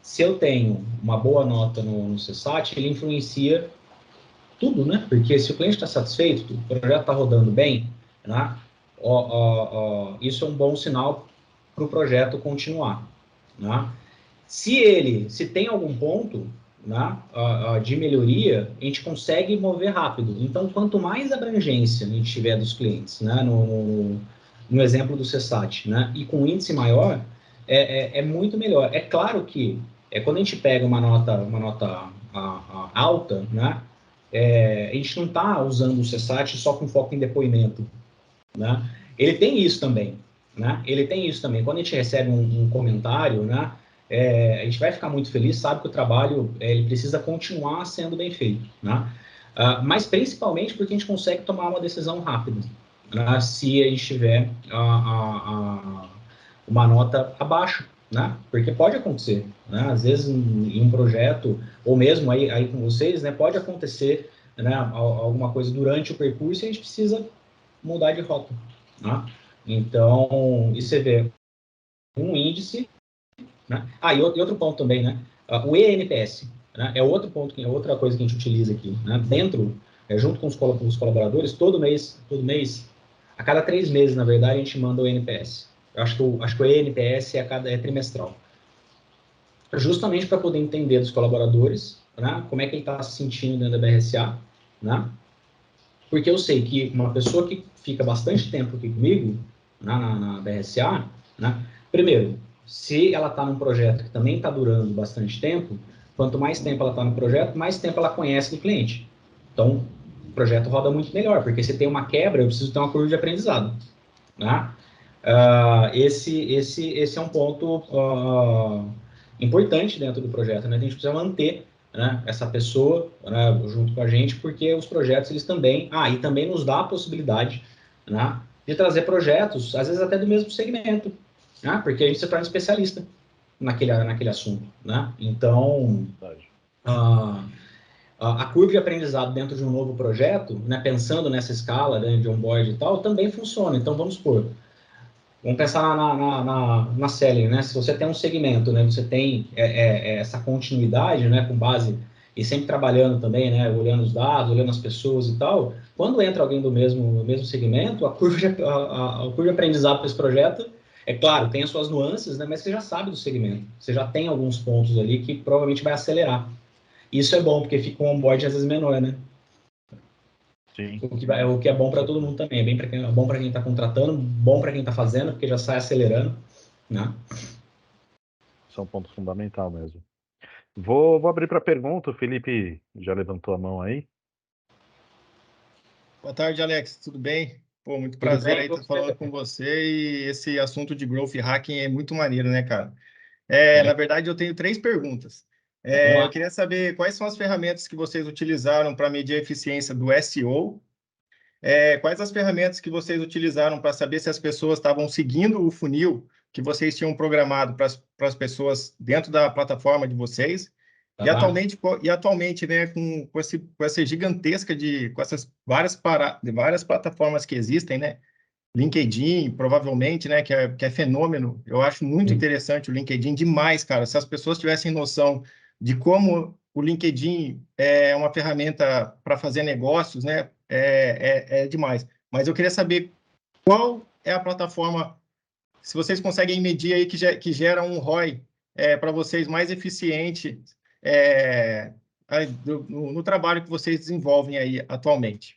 se eu tenho uma boa nota no CSAT, ele influencia tudo, né? Porque se o cliente está satisfeito, o projeto está rodando bem, né? Isso é um bom sinal para o projeto continuar, né? Se tem algum ponto, né, de melhoria, a gente consegue mover rápido. Então, quanto mais abrangência a gente tiver dos clientes, né, no exemplo do CSAT, né, e com índice maior, é muito melhor. É claro que quando a gente pega uma nota alta, né, a gente não está usando o CSAT só com foco em depoimento, né? Ele tem isso também, né? Ele tem isso também. Quando a gente recebe um comentário, né, a gente vai ficar muito feliz, sabe que o trabalho ele precisa continuar sendo bem feito, né? Mas principalmente porque a gente consegue tomar uma decisão rápida, né, se a gente tiver uma nota abaixo, né? Porque pode acontecer, né? Às vezes em um projeto, ou mesmo aí com vocês, né, pode acontecer, né, alguma coisa durante o percurso e a gente precisa mudar de rota, né? Então, e você vê um índice, né? E outro ponto também, né? O ENPS, né? É outro ponto, é outra coisa que a gente utiliza aqui, né? Dentro, junto com os colaboradores, todo mês, a cada 3 meses, na verdade, a gente manda o ENPS. Eu acho que o ENPS é trimestral. Justamente para poder entender dos colaboradores, né? Como é que ele está se sentindo dentro da BRSA, né? Porque eu sei que uma pessoa que fica bastante tempo aqui comigo, na BRSA, né? Primeiro, se ela está num projeto que também está durando bastante tempo, quanto mais tempo ela está no projeto, mais tempo ela conhece do cliente. Então, o projeto roda muito melhor, porque se tem uma quebra, eu preciso ter uma curva de aprendizado, né? Esse é um ponto importante dentro do projeto, né? A gente precisa manter, né, essa pessoa, né, junto com a gente, porque os projetos, eles também... e também nos dá a possibilidade, né, de trazer projetos, às vezes até do mesmo segmento, né? Porque a gente se torna especialista naquele assunto, né? Então, a curva de aprendizado dentro de um novo projeto, né, pensando nessa escala, né, de onboard e tal, também funciona. Então, vamos pensar na selling, né? Se você tem um segmento, né, você tem essa continuidade, né, com base e sempre trabalhando também, né, olhando os dados, olhando as pessoas e tal. Quando entra alguém do mesmo segmento, a curva de aprendizado para esse projeto, é claro, tem as suas nuances, né, mas você já sabe do segmento, você já tem alguns pontos ali que provavelmente vai acelerar. Isso é bom, porque fica um onboard às vezes menor, né? Sim. O que é bom para todo mundo também. É bom para quem está contratando, bom para quem está fazendo, porque já sai acelerando, né? Isso é um ponto fundamental mesmo. Vou abrir para pergunta, o Felipe já levantou a mão aí. Boa tarde, Alex, tudo bem? Pô, muito Tudo prazer bem, aí estar você? falando com você, e esse assunto de growth hacking é muito maneiro, né, cara? Na verdade, eu tenho 3 perguntas. Vamos Eu lá. queria saber quais são as ferramentas que vocês utilizaram para medir a eficiência do SEO. Quais as ferramentas que vocês utilizaram para saber se as pessoas estavam seguindo o funil que vocês tinham programado para as pessoas dentro da plataforma de vocês? E Tá. atualmente, né, com essa gigantesca com essas várias plataformas que existem, né? LinkedIn, provavelmente, né, que é fenômeno. Eu acho muito Sim. interessante o LinkedIn demais, cara. Se as pessoas tivessem noção de como o LinkedIn é uma ferramenta para fazer negócios, né, é demais. Mas eu queria saber qual é a plataforma, se vocês conseguem medir aí que gera um ROI para vocês mais eficiente no trabalho que vocês desenvolvem aí atualmente.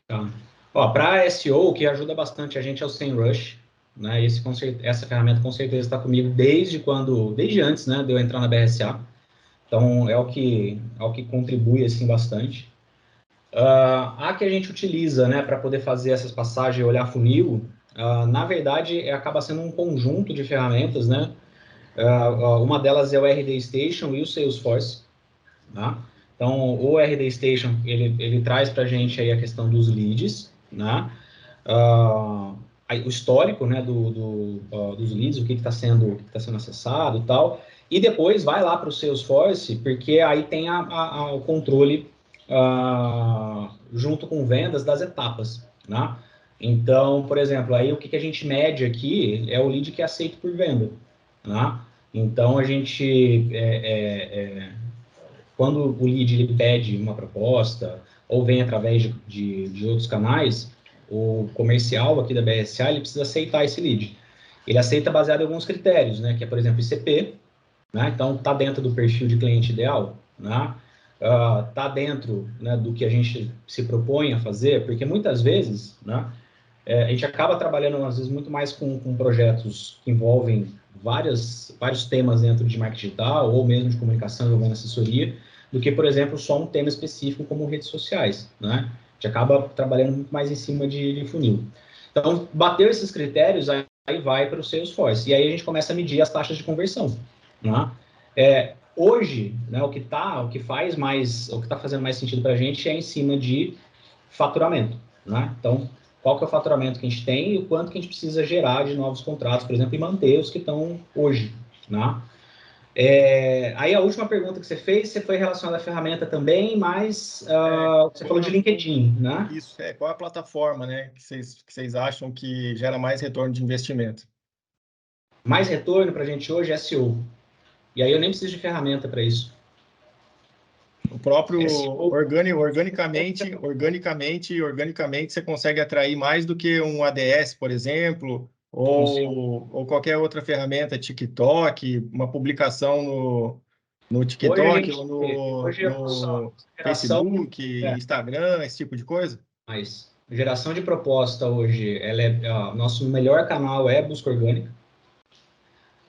Tá. Ó, para SEO, o que ajuda bastante a gente é o SEMrush, né? Essa ferramenta com certeza está comigo desde antes, né, de eu entrar na BRSA. Então é o que contribui assim bastante. A que a gente utiliza, né, para poder fazer essas passagens e olhar funil, na verdade acaba sendo um conjunto de ferramentas, né? Uma delas é o RD Station e o Salesforce, tá? Então, o RD Station, ele traz para a gente aí a questão dos leads, né? O histórico, né, dos leads, o que está sendo acessado e tal, e depois vai lá para o Salesforce, porque aí tem o controle junto com vendas das etapas, né? Então, por exemplo, aí o que a gente mede aqui é o lead que é aceito por venda, né? Então, a gente quando o lead ele pede uma proposta ou vem através de outros canais, o comercial aqui da BSA ele precisa aceitar esse lead. Ele aceita baseado em alguns critérios, né? Que é, por exemplo, ICP, né? Então, está dentro do perfil de cliente ideal, né? Está dentro, né, do que a gente se propõe a fazer, porque muitas vezes, né, a gente acaba trabalhando, às vezes, muito mais com projetos que envolvem vários temas dentro de marketing digital ou mesmo de comunicação envolvendo assessoria, do que, por exemplo, só um tema específico como redes sociais, né? A gente acaba trabalhando muito mais em cima de funil. Então, bateu esses critérios, aí vai para o Salesforce. E aí a gente começa a medir as taxas de conversão, né? Hoje, né, o que está fazendo mais sentido para a gente é em cima de faturamento, né? Então, qual que é o faturamento que a gente tem e o quanto que a gente precisa gerar de novos contratos, por exemplo, e manter os que estão hoje, né? Aí a última pergunta que você fez, você foi relacionada à ferramenta também, mas você falou de LinkedIn, né? Isso, qual é a plataforma, né, que vocês acham que gera mais retorno de investimento? Mais retorno para a gente hoje é SEO. E aí eu nem preciso de ferramenta para isso. O próprio SEO. organicamente, você consegue atrair mais do que um ADS, por exemplo, ou qualquer outra ferramenta, TikTok, uma publicação no TikTok, ou Hoje a nossa no geração, Facebook, Instagram, esse tipo de coisa? mas geração de proposta hoje, nosso melhor canal é busca orgânica.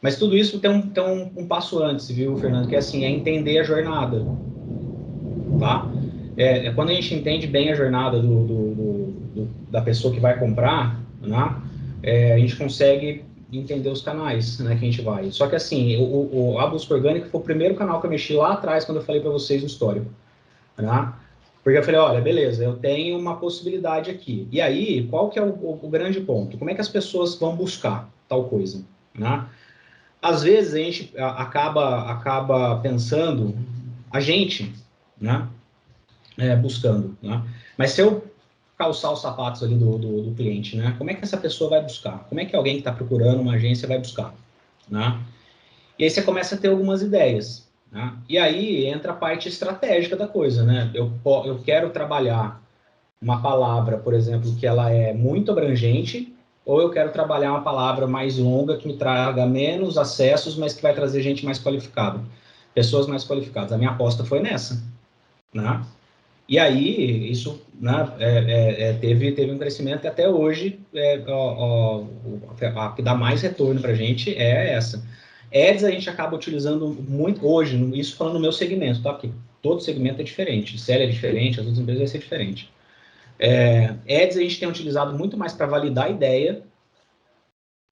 Mas tudo isso tem um passo antes, viu, Fernando? Que é assim, é entender a jornada, tá? Quando a gente entende bem a jornada da pessoa que vai comprar, né? A gente consegue entender os canais, né, que a gente vai. Só que assim, a busca orgânica foi o primeiro canal que eu mexi lá atrás, quando eu falei para vocês no histórico, né? Porque eu falei, olha, beleza, eu tenho uma possibilidade aqui. E aí, qual que é o grande ponto? Como é que as pessoas vão buscar tal coisa, né? Às vezes a gente acaba pensando, a gente, né, buscando, né? Mas se eu calçar os sapatos ali do cliente, né? Como é que essa pessoa vai buscar? Como é que alguém que está procurando uma agência vai buscar, né? E aí você começa a ter algumas ideias, né? E aí entra a parte estratégica da coisa, né? Eu quero trabalhar uma palavra, por exemplo, que ela é muito abrangente, ou eu quero trabalhar uma palavra mais longa que me traga menos acessos, mas que vai trazer gente mais qualificada, pessoas mais qualificadas. A minha aposta foi nessa, né? E aí, isso, né, teve um crescimento e até hoje a que dá mais retorno para a gente é essa. Ads a gente acaba utilizando muito hoje, isso falando no meu segmento, tá? Porque todo segmento é diferente, Célia é diferente, as outras empresas vai ser diferente. Ads a gente tem utilizado muito mais para validar a ideia,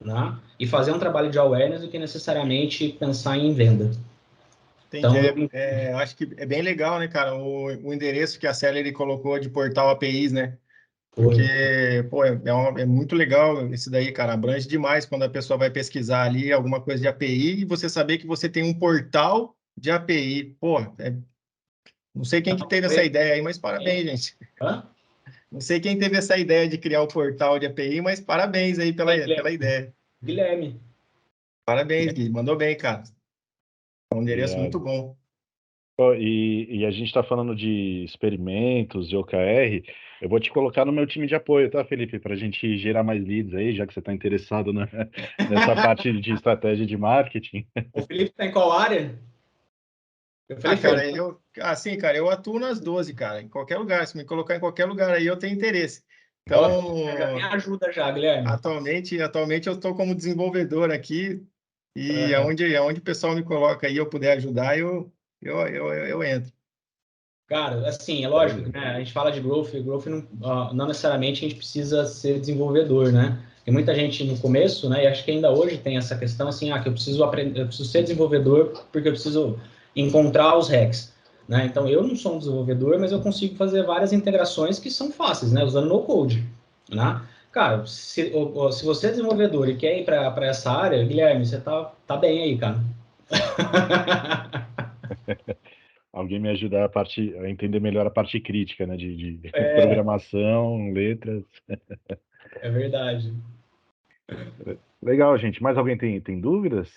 né, e fazer um trabalho de awareness do que necessariamente pensar em venda. Entendi. Então, Acho que é bem legal, né, cara, o endereço que a Celery colocou de portal APIs, né? Porque, pô, é muito legal isso daí, cara. Abrange demais quando a pessoa vai pesquisar ali alguma coisa de API e você saber que você tem um portal de API. Pô, não sei quem que teve essa ideia aí, mas parabéns, gente. Hã? Não sei quem teve essa ideia de criar o portal de API, mas parabéns aí pela ideia. Guilherme. Parabéns, Gui. Mandou bem, cara. É um endereço Yeah. muito bom. Pô, e a gente está falando de experimentos, de OKR. Eu vou te colocar no meu time de apoio, tá, Felipe? Para a gente gerar mais leads aí, já que você está interessado nessa parte de estratégia de marketing. O Felipe está em qual área? Eu falei, Cara, Felipe, cara, eu atuo nas 12, cara, em qualquer lugar. Se me colocar em qualquer lugar aí, eu tenho interesse. ó, já me Então, ajuda já, Guilherme. atualmente eu estou como desenvolvedor aqui e Aham. aonde o pessoal me coloca aí, eu puder ajudar, eu entro. Cara, assim, é lógico que, né, a gente fala de growth não, não necessariamente a gente precisa ser desenvolvedor, né? Tem muita gente no começo, né, e acho que ainda hoje tem essa questão assim, que eu preciso aprender, eu preciso ser desenvolvedor porque eu preciso encontrar os hacks, né? Então eu não sou um desenvolvedor, mas eu consigo fazer várias integrações que são fáceis, né, usando no code, né? Cara, se você é desenvolvedor e quer ir para essa área, Guilherme, você tá bem aí, cara. Alguém me ajudar a entender melhor a parte crítica, né? De É, programação, letras. é verdade. Legal, gente. Mais alguém tem dúvidas?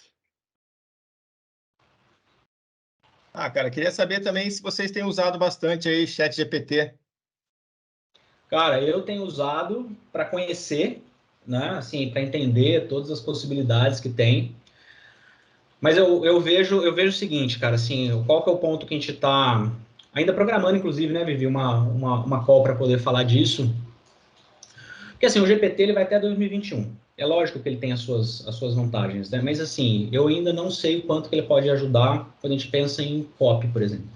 Cara, queria saber também se vocês têm usado bastante aí ChatGPT. Cara, eu tenho usado para conhecer, né? Assim, para entender todas as possibilidades que tem. Mas eu vejo o seguinte, cara, assim, qual que é o ponto que a gente está ainda programando, inclusive, né, Vivi, uma call para poder falar disso. Porque assim, o GPT ele vai até 2021. É lógico que ele tem as suas vantagens, né? Mas assim, eu ainda não sei o quanto que ele pode ajudar quando a gente pensa em copy, por exemplo.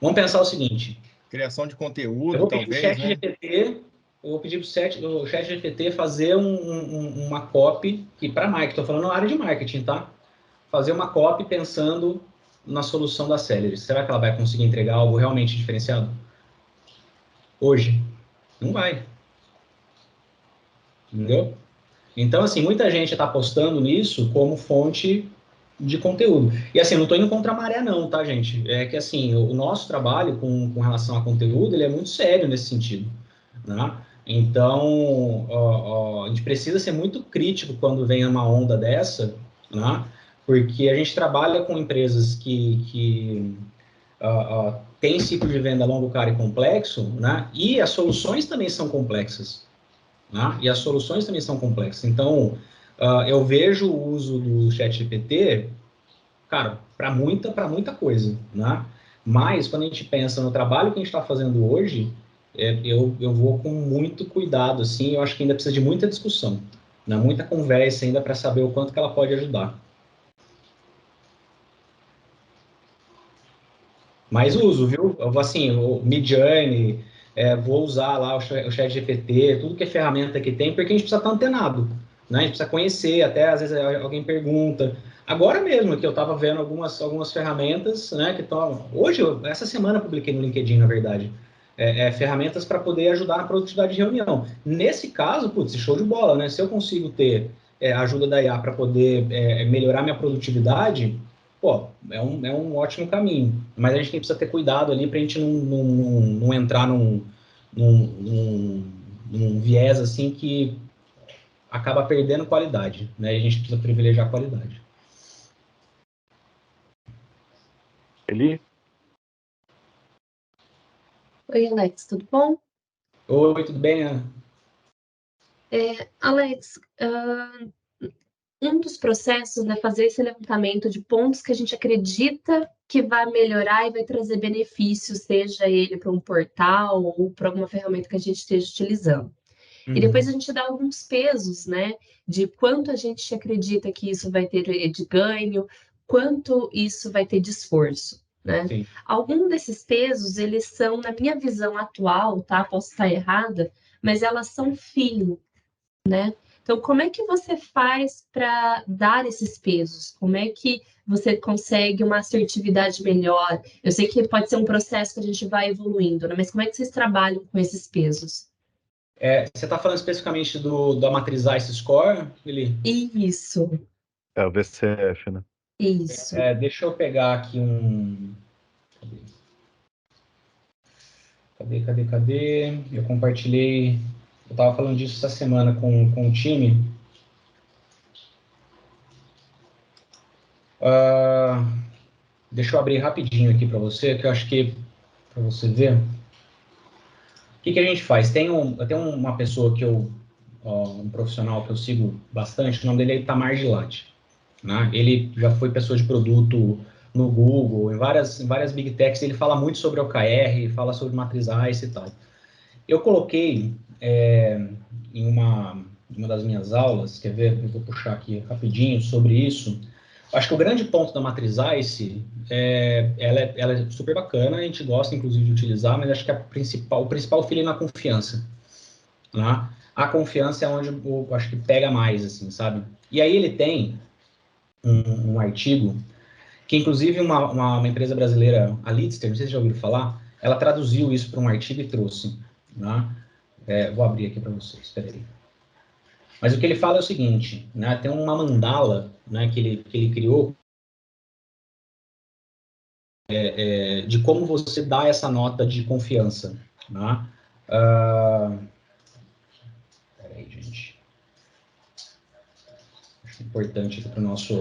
Vamos pensar o seguinte. Criação de Eu conteúdo, vou pedir para o talvez, chat né? GPT, eu vou pedir para o chat GPT fazer uma copy, que para marketing, estou falando na área de marketing, tá? Fazer uma copy pensando na solução da Celery. Será que ela vai conseguir entregar algo realmente diferenciado? Hoje? Não vai. Entendeu? Então, assim, muita gente está apostando nisso como fonte de conteúdo. E assim, eu não estou indo contra a maré não, tá, gente? É que assim, o nosso trabalho com relação a conteúdo, ele é muito sério nesse sentido, né? Então, a gente precisa ser muito crítico quando vem uma onda dessa, né? Porque a gente trabalha com empresas que têm ciclo de venda longo, caro e complexo, né? E as soluções também são complexas, né? E as soluções também são complexas. Então, eu vejo o uso do ChatGPT, cara, para muita coisa, né? Mas, quando a gente pensa no trabalho que a gente está fazendo hoje, eu vou com muito cuidado, assim, eu acho que ainda precisa de muita discussão, né? Muita conversa ainda para saber o quanto que ela pode ajudar. Mas uso, viu? Eu vou assim, o Midjourney, vou usar lá o ChatGPT, tudo que é ferramenta que tem, porque a gente precisa estar antenado, né? A gente precisa conhecer, até às vezes alguém pergunta. Agora mesmo que eu estava vendo algumas ferramentas, né, que estão... Hoje, essa semana eu publiquei no LinkedIn, na verdade, ferramentas para poder ajudar na produtividade de reunião. Nesse caso, putz, show de bola, né? Se eu consigo ter a ajuda da IA para poder melhorar minha produtividade, pô, é um ótimo caminho. Mas a gente precisa ter cuidado ali para a gente não entrar num viés assim que acaba perdendo qualidade, né? E a gente precisa privilegiar a qualidade. Eli? Oi, Alex, tudo bom? Oi, tudo bem, Ana? Alex, um dos processos é fazer esse levantamento de pontos que a gente acredita que vai melhorar e vai trazer benefícios, seja ele para um portal ou para alguma ferramenta que a gente esteja utilizando. E depois a gente dá alguns pesos, né, de quanto a gente acredita que isso vai ter de ganho, quanto isso vai ter de esforço, né? Sim. Algum desses pesos, eles são, na minha visão atual, tá? Posso estar errada, mas elas são feeling, né? Então, como é que você faz para dar esses pesos? Como é que você consegue uma assertividade melhor? Eu sei que pode ser um processo que a gente vai evoluindo, né? Mas como é que vocês trabalham com esses pesos? Você está falando especificamente da matriz ICE Score, Eli? Isso, É o VCF, né? isso. Deixa eu pegar aqui um... Cadê? Eu compartilhei... Eu estava falando disso essa semana com o time. Deixa eu abrir rapidinho aqui para você, que eu acho que... Para você ver. O que a gente faz? Eu tenho uma pessoa um profissional que eu sigo bastante, o nome dele é Itamar Gilatti, né? Ele já foi pessoa de produto no Google, em várias Big Techs, ele fala muito sobre OKR, fala sobre matriz ICE e tal. Eu coloquei em uma das minhas aulas, quer ver? Eu vou puxar aqui rapidinho sobre isso. Acho que o grande ponto da matriz ICE, ela é super bacana, a gente gosta inclusive de utilizar, mas acho que o principal feeling é na confiança, né? A confiança é onde eu acho que pega mais, assim, sabe? E aí ele tem um artigo que inclusive uma empresa brasileira, a Leadster, não sei se já ouviram falar, ela traduziu isso para um artigo e trouxe, né? Vou abrir aqui para vocês, espera aí. Mas o que ele fala é o seguinte, né? Tem uma mandala, né, que ele criou de como você dá essa nota de confiança, né? Peraí, gente. Acho importante aqui para o nosso...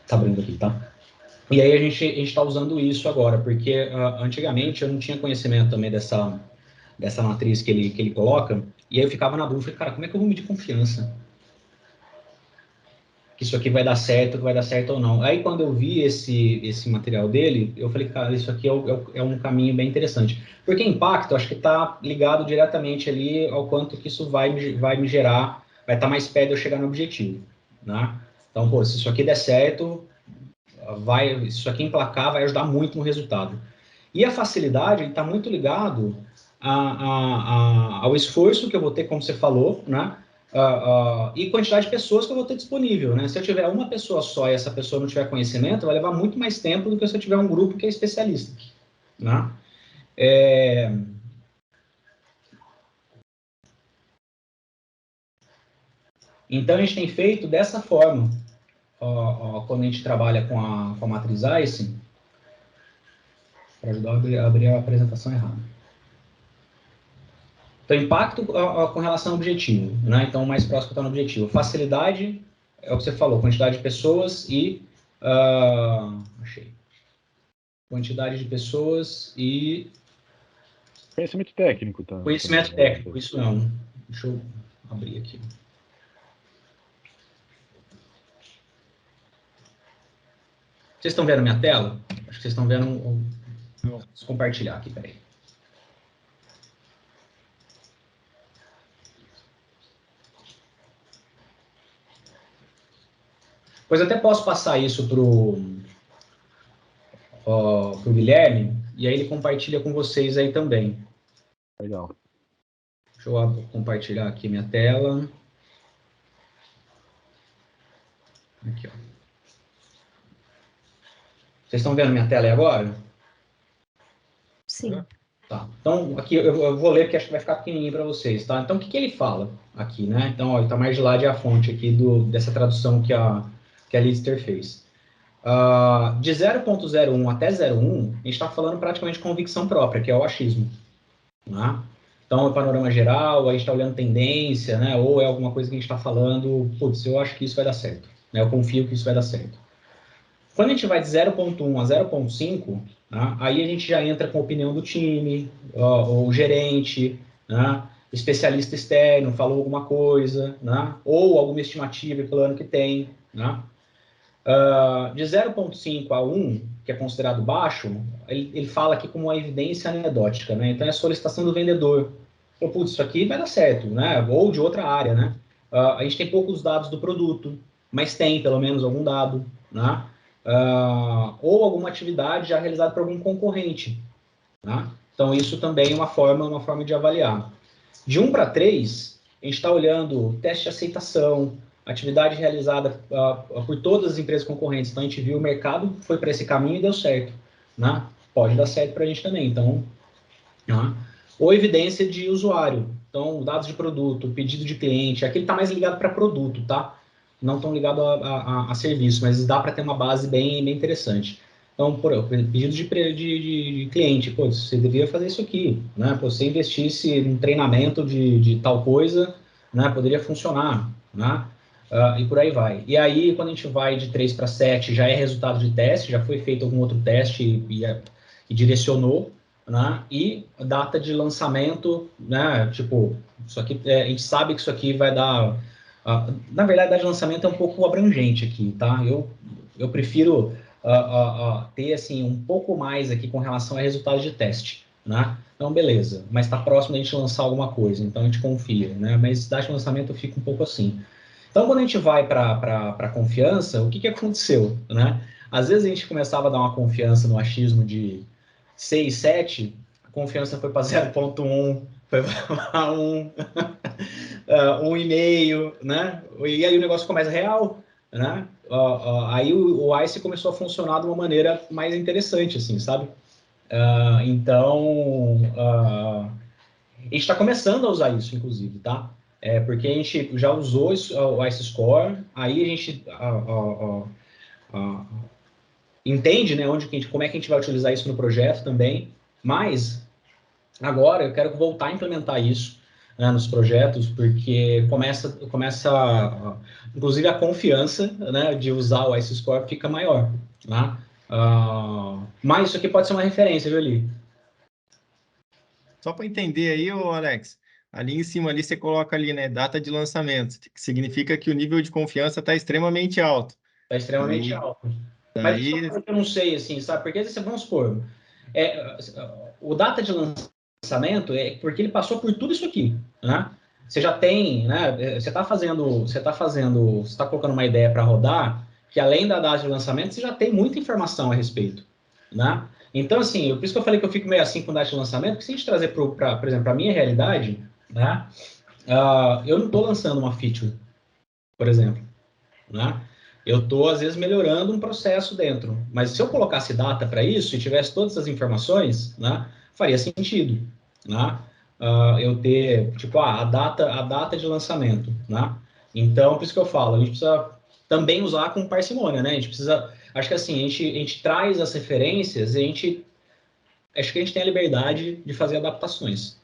Tá abrindo aqui, tá? E aí a gente está usando isso agora, porque antigamente eu não tinha conhecimento também dessa matriz que ele coloca, e aí eu ficava na dúvida, cara, como é que eu vou medir confiança? Que isso aqui vai dar certo ou não. Aí quando eu vi esse material dele, eu falei, cara, isso aqui é um caminho bem interessante. Porque impacto, acho que está ligado diretamente ali ao quanto que isso vai me gerar, vai estar mais perto de eu chegar no objetivo, né? Então, pô, se isso aqui der certo, se isso aqui emplacar, vai ajudar muito no resultado. E a facilidade está muito ligado ao esforço que eu vou ter, como você falou, né? E quantidade de pessoas que eu vou ter disponível, né? Se eu tiver uma pessoa só e essa pessoa não tiver conhecimento, vai levar muito mais tempo do que se eu tiver um grupo que é especialista, né? Então, a gente tem feito dessa forma, quando a gente trabalha com a matriz ICE, para ajudar a abrir a apresentação errada. Então, impacto com relação ao objetivo, né? Então, o mais próximo está no objetivo. Facilidade, é o que você falou, quantidade de pessoas e... achei. Quantidade de pessoas e... Conhecimento técnico também. Conhecimento técnico, isso não. Deixa eu abrir aqui. Vocês estão vendo a minha tela? Acho que vocês estão vendo... Vou compartilhar aqui, peraí. Pois eu até posso passar isso pro Guilherme, e aí ele compartilha com vocês aí também. Legal. Deixa eu compartilhar aqui minha tela. Aqui, ó. Vocês estão vendo minha tela aí agora? Sim. Tá. Então, aqui eu vou ler porque acho que vai ficar pequenininho para vocês, tá? Então, o que ele fala aqui, né? Então, ó, Itamar Gilad é a fonte aqui dessa tradução que a Lister fez. De 0.01 até 0.1, a gente está falando praticamente de convicção própria, que é o achismo. Né? Então, é o panorama geral, a gente está olhando tendência, né? Ou é alguma coisa que a gente está falando, putz, eu acho que isso vai dar certo. Né? Eu confio que isso vai dar certo. Quando a gente vai de 0.1 a 0.5, né? Aí a gente já entra com a opinião do time, o gerente, né? Especialista externo falou alguma coisa, né? Ou alguma estimativa e plano que tem, né? De 0.5 a 1, que é considerado baixo, ele fala aqui como uma evidência anedótica, né? Então é a solicitação do vendedor. Putz, isso aqui vai dar certo, né? Ou de outra área, né? A gente tem poucos dados do produto, mas tem pelo menos algum dado, né? Ou alguma atividade já realizada por algum concorrente, né? Então isso também é uma forma de avaliar. De 1 para 3, a gente está olhando teste de aceitação, atividade realizada por todas as empresas concorrentes. Então, a gente viu o mercado, foi para esse caminho e deu certo. Né? Pode dar certo para a gente também. Então, né? Ou evidência de usuário. Então, dados de produto, pedido de cliente. Aqui ele está mais ligado para produto, tá? Não tão ligado a serviço, mas dá para ter uma base bem interessante. Então, pedido de cliente, pô, você deveria fazer isso aqui, né? Pô, se você investisse em treinamento de tal coisa, né? Poderia funcionar, né? E por aí vai. E aí, quando a gente vai de 3 para 7, já é resultado de teste, já foi feito algum outro teste e direcionou, né? E data de lançamento, né? Tipo, isso aqui, a gente sabe que isso aqui vai dar... na verdade, a data de lançamento é um pouco abrangente aqui, tá? Eu prefiro ter, assim, um pouco mais aqui com relação a resultados de teste, né? Então, beleza, mas está próximo da gente lançar alguma coisa, então a gente confia, né? Mas data de lançamento fica um pouco assim. Então, quando a gente vai para a confiança, o que aconteceu, né? Às vezes a gente começava a dar uma confiança no achismo de 6, 7, a confiança foi para 0.1, foi para 1, 1,5, né? E aí o negócio começa real, né? Aí o ICE começou a funcionar de uma maneira mais interessante, assim, sabe? Então, a gente está começando a usar isso, inclusive, tá? Porque a gente já usou o ICE Score, aí a gente entende, né, como é que a gente vai utilizar isso no projeto também, mas agora eu quero voltar a implementar isso, né, nos projetos, porque inclusive a confiança, né, de usar o ICE Score fica maior, né? Mas isso aqui pode ser uma referência, viu, Eli? Só para entender aí, ô Alex, ali em cima ali você coloca ali, né, data de lançamento, que significa que o nível de confiança está extremamente alto. Está extremamente alto. Mas isso é uma coisa que eu não sei, assim, sabe? Porque, vamos supor, o data de lançamento é porque ele passou por tudo isso aqui, né? Você já tem, né? Você está colocando uma ideia para rodar, que além da data de lançamento, você já tem muita informação a respeito, né? Então, assim, por isso que eu falei que eu fico meio assim com data de lançamento, porque se a gente trazer, por exemplo, a minha realidade, né? Eu não estou lançando uma feature, por exemplo, né? Eu estou, às vezes, melhorando um processo dentro. Mas se eu colocasse data para isso e tivesse todas as informações, né, faria sentido, né? Eu ter, tipo, a data de lançamento, né? Então, por isso que eu falo, a gente precisa também usar com parcimônia, né? A gente precisa... Acho que, assim, a gente traz as referências e acho que a gente tem a liberdade de fazer adaptações,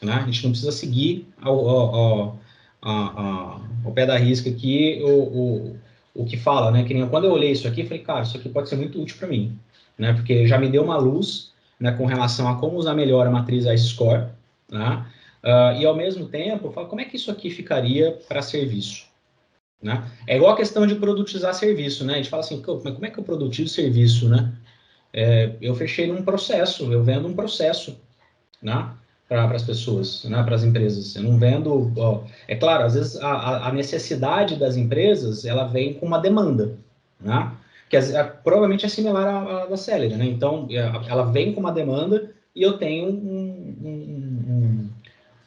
né? A gente não precisa seguir ao pé da risca aqui o que fala, né? Que nem quando eu olhei isso aqui, falei, cara, isso aqui pode ser muito útil para mim, né? Porque já me deu uma luz, né, com relação a como usar melhor a matriz ICE-Score, né? E ao mesmo tempo, eu falo, como é que isso aqui ficaria para serviço, né? É igual a questão de produtizar serviço, né? A gente fala assim, como é que eu produtizo serviço, né? Eu fechei num processo, eu vendo um processo, né? Para as pessoas, né, para as empresas. Eu não vendo... É claro, às vezes a necessidade das empresas, ela vem com uma demanda, né? Que provavelmente é similar à da Celery, né? Então, ela vem com uma demanda e eu tenho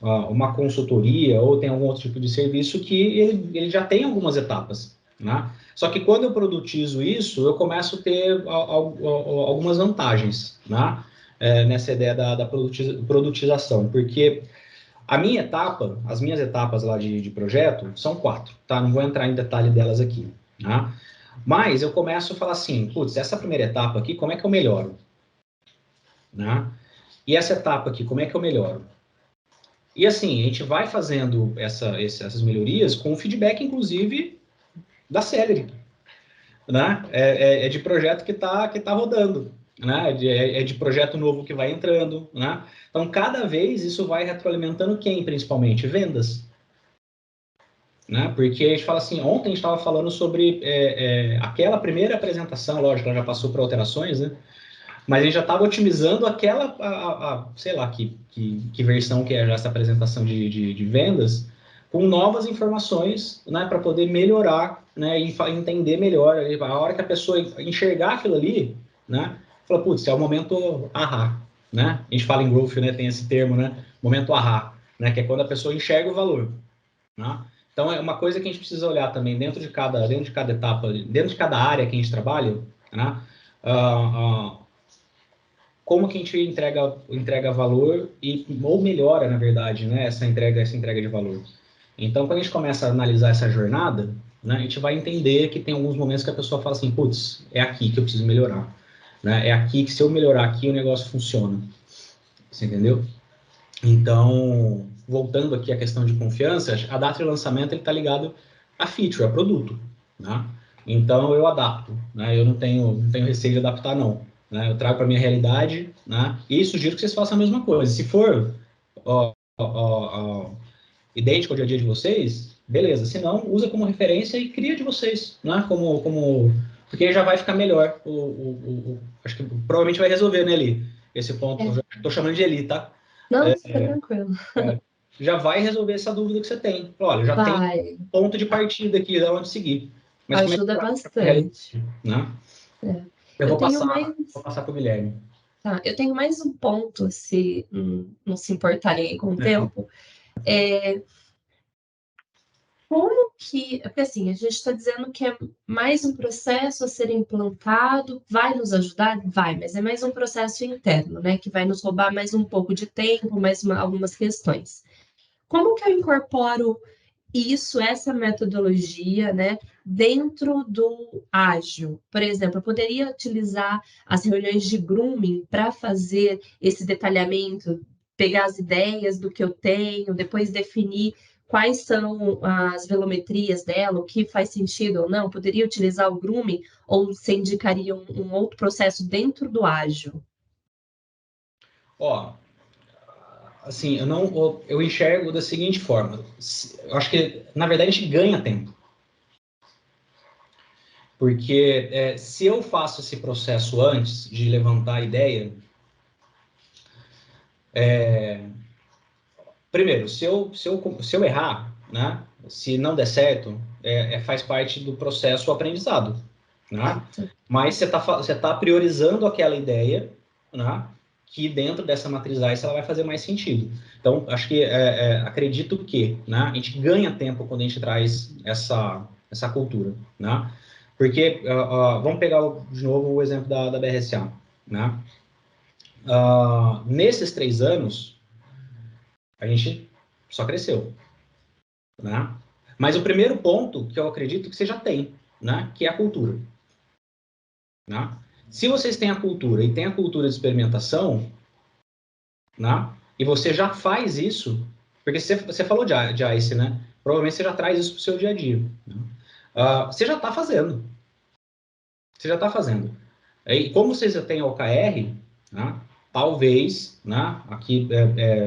uma consultoria ou tem algum outro tipo de serviço que ele já tem algumas etapas, né? Só que quando eu produtizo isso, eu começo a ter algumas vantagens, né? Nessa ideia da produtização, porque a minha etapa, as minhas etapas lá de projeto são 4, tá? Não vou entrar em detalhe delas aqui, né? Mas eu começo a falar assim, putz, essa primeira etapa aqui, como é que eu melhoro? Né? E essa etapa aqui, como é que eu melhoro? E assim, a gente vai fazendo essas melhorias com o feedback, inclusive, da Celery, né? É de projeto que tá rodando, né? É de projeto novo que vai entrando, né? Então, cada vez isso vai retroalimentando quem, principalmente? Vendas. Né? Porque a gente fala assim, ontem a gente estava falando sobre aquela primeira apresentação, lógico, ela já passou por alterações, né? Mas a gente já estava otimizando aquela, sei lá, que versão que é essa apresentação de vendas, com novas informações, né, para poder melhorar, né, e entender melhor. A hora que a pessoa enxergar aquilo ali, né, fala, putz, é o momento ahá, né? A gente fala em growth, né, tem esse termo, né, momento ahá, né, que é quando a pessoa enxerga o valor, né? Então, é uma coisa que a gente precisa olhar também dentro de cada etapa, dentro de cada área que a gente trabalha, né? Como que a gente entrega valor ou melhora, na verdade, né, essa entrega de valor. Então, quando a gente começa a analisar essa jornada, né, a gente vai entender que tem alguns momentos que a pessoa fala assim, putz, é aqui que eu preciso melhorar. Né? É aqui que se eu melhorar aqui, o negócio funciona. Você entendeu? Então, voltando aqui à questão de confiança, a data de lançamento está ligado a feature, a produto. Né? Então, eu adapto. Né? Eu não tenho receio de adaptar, não. Né? Eu trago para a minha realidade, né? E sugiro que vocês façam a mesma coisa. Se for idêntico ao dia a dia de vocês, beleza. Se não, usa como referência e cria de vocês. Né? Porque aí já vai ficar melhor. Acho que provavelmente vai resolver, né, Eli? Esse ponto. Estou chamando de Eli, tá? Não, fica tranquilo. Já vai resolver essa dúvida que você tem. Olha, já tem um ponto de partida aqui, de onde seguir. Mas ajuda bastante. Né? Eu vou passar para o Guilherme. Tá, eu tenho mais um ponto, se não se importarem aí com o tempo. Como que... Porque assim, a gente está dizendo que é mais um processo a ser implantado, vai nos ajudar? Vai, mas é mais um processo interno, né? Que vai nos roubar mais um pouco de tempo, algumas questões. Como que eu incorporo isso, essa metodologia, né, dentro do ágil? Por exemplo, eu poderia utilizar as reuniões de grooming para fazer esse detalhamento, pegar as ideias do que eu tenho, depois definir quais são as velometrias dela, o que faz sentido ou não. Poderia utilizar o grooming ou você indicaria um outro processo dentro do ágil? Ó, assim, eu enxergo da seguinte forma. Eu acho que, na verdade, a gente ganha tempo. Porque se eu faço esse processo antes de levantar a ideia, primeiro, se eu errar, né, se não der certo, faz parte do processo o aprendizado. Né? Mas você tá priorizando aquela ideia, né, que dentro dessa matriz ICE ela vai fazer mais sentido. Então, acho que acredito que, né, a gente ganha tempo quando a gente traz essa cultura. Né? Porque, vamos pegar de novo o exemplo da BRSA. Né? Nesses 3 anos, a gente só cresceu. Né? Mas o primeiro ponto que eu acredito que você já tem, né, que é a cultura. Né? Se vocês têm a cultura e têm a cultura de experimentação, né, e você já faz isso, porque você falou de ICE, né? Provavelmente você já traz isso para o seu dia a dia. Né? Você já está fazendo. Você já está fazendo. E como vocês já têm a OKR, né, talvez, né, aqui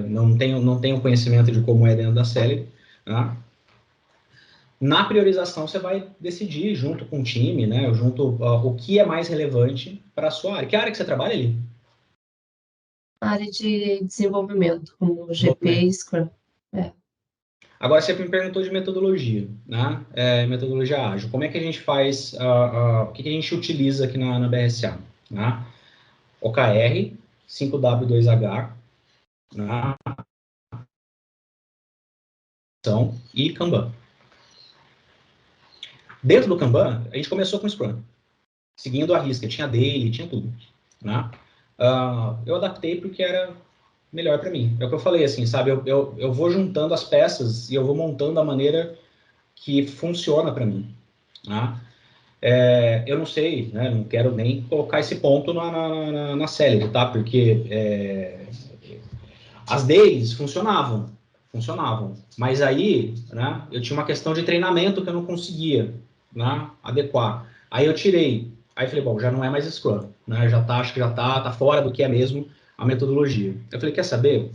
não tenho conhecimento de como é dentro da Celery, né, na priorização você vai decidir junto com o time, né, o que é mais relevante para a sua área. Que área que você trabalha ali? Área de desenvolvimento, como GP e Scrum. Agora, você me perguntou de metodologia, né? Metodologia ágil. Como é que a gente faz, o que a gente utiliza aqui na BRSA? Né? OKR, 5W2H, né? E Kanban. Dentro do Kanban, a gente começou com o Scrum, seguindo a risca, tinha daily, tinha tudo. Né? Eu adaptei porque era melhor para mim. É o que eu falei, assim, sabe? Eu vou juntando as peças e eu vou montando da maneira que funciona para mim. Né? Eu não sei, né? Não quero nem colocar esse ponto na Celery, tá? Porque as deles funcionavam, mas aí, né, eu tinha uma questão de treinamento que eu não conseguia, né, adequar. Aí eu tirei, aí falei, bom, já não é mais Scrum, né, acho que já tá fora do que é mesmo a metodologia. Eu falei, quer saber?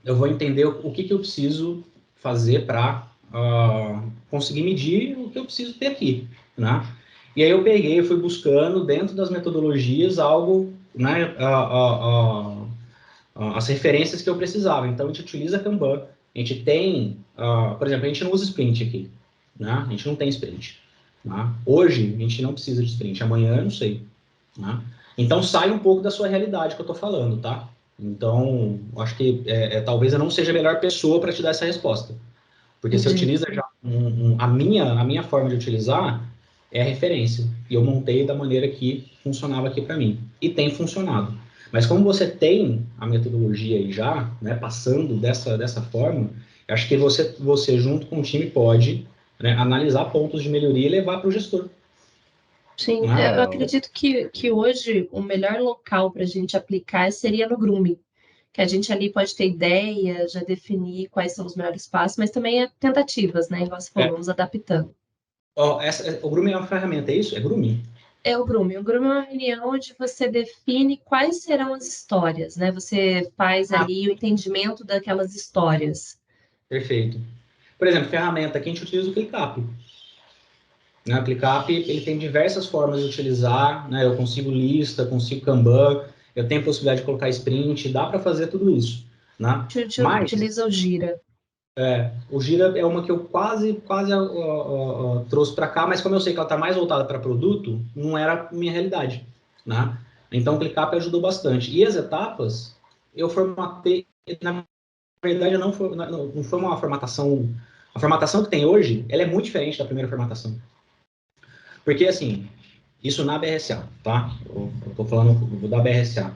Eu vou entender o que eu preciso fazer para conseguir medir o que eu preciso ter aqui, né? E aí eu peguei, eu fui buscando dentro das metodologias algo, né, as referências que eu precisava. Então, a gente utiliza Kanban. A gente tem, por exemplo, a gente não usa sprint aqui. Né? A gente não tem sprint. Né? Hoje, a gente não precisa de sprint. Amanhã, eu não sei. Né? Então, sai um pouco da sua realidade que eu estou falando, tá? Então, acho que talvez eu não seja a melhor pessoa para te dar essa resposta. Porque você utiliza já a minha forma de utilizar é a referência. E eu montei da maneira que funcionava aqui para mim. E tem funcionado. Mas como você tem a metodologia aí já, né, passando dessa forma, eu acho que você junto com o time pode, né, analisar pontos de melhoria e levar para o gestor. Sim, Né? eu acredito que hoje o melhor local para a gente aplicar seria no grooming, que a gente ali pode ter ideia, já definir quais são os melhores passos, mas também é tentativas, né? Igual você falou, vamos adaptando. O grooming é uma ferramenta, é isso? É grooming? É o grooming. O grooming é uma reunião onde você define quais serão as histórias, né? Você faz ali o entendimento daquelas histórias. Perfeito. Por exemplo, ferramenta que a gente utiliza o ClickUp. Né? O ClickUp ele tem diversas formas de utilizar, né? Eu consigo lista, consigo Kanban, eu tenho a possibilidade de colocar sprint, dá para fazer tudo isso. Né? A gente Mas utiliza o Gira. o Gira é uma que eu quase trouxe para cá, mas como eu sei que ela está mais voltada para produto, não era a minha realidade. Né? Então o ClickUp ajudou bastante. E as etapas, eu formatei, na verdade não foi uma formatação, a formatação que tem hoje, ela é muito diferente da primeira formatação. Porque, assim, isso na BRSA, tá? Eu estou falando da BRSA.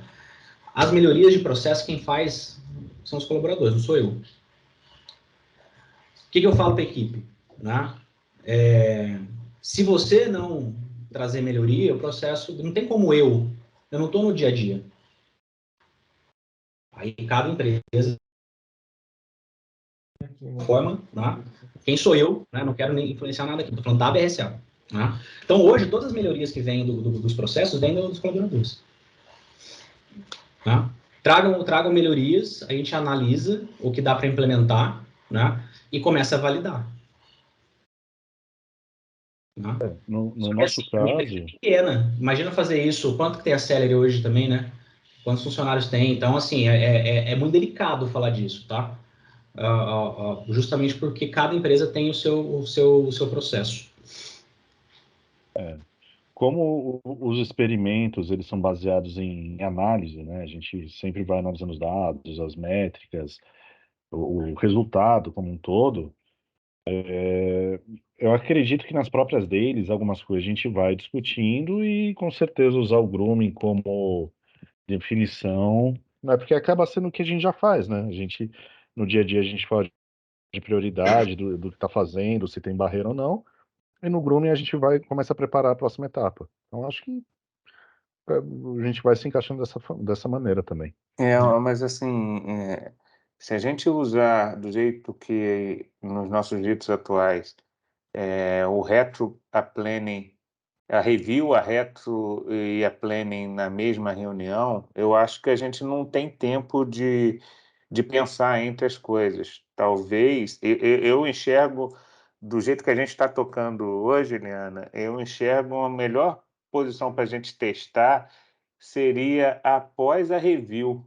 As melhorias de processo, quem faz são os colaboradores, não sou eu. O que eu falo para a equipe? Né? Se você não trazer melhoria, o processo, não tem como eu não estou no dia a dia. Aí cada empresa forma, né? Quem sou eu, né? Não quero nem influenciar nada aqui, estou falando da BRSA. Né? Então, hoje, todas as melhorias que vêm dos processos vêm dos colaboradores. Né? Tragam melhorias, a gente analisa o que dá para implementar, né? E começa a validar. Né? No Só que nosso assim, a minha caso, empresa é pequena. Imagina fazer isso, quanto que tem a Celery hoje também, né? Quantos funcionários tem? Então, assim, é muito delicado falar disso, tá? Justamente porque cada empresa tem o seu processo. como os experimentos eles são baseados em análise, né? A gente sempre vai analisando os dados, as métricas, o resultado como um todo. Eu acredito que nas próprias deles, algumas coisas a gente vai discutindo e com certeza usar o grooming como definição, né? Porque acaba sendo o que a gente já faz, né? A gente, no dia a dia, a gente fala de prioridade do que está fazendo, se tem barreira ou não, e no grooming a gente vai começa a preparar a próxima etapa. Então, acho que a gente vai se encaixando dessa maneira também. Mas assim, se a gente usar do jeito que nos nossos jeitos atuais, o retro, a planning, a review, a retro e a planning na mesma reunião, eu acho que a gente não tem tempo de pensar entre as coisas. Talvez, eu enxergo do jeito que a gente está tocando hoje, Liana, eu enxergo a melhor posição para a gente testar seria após a review,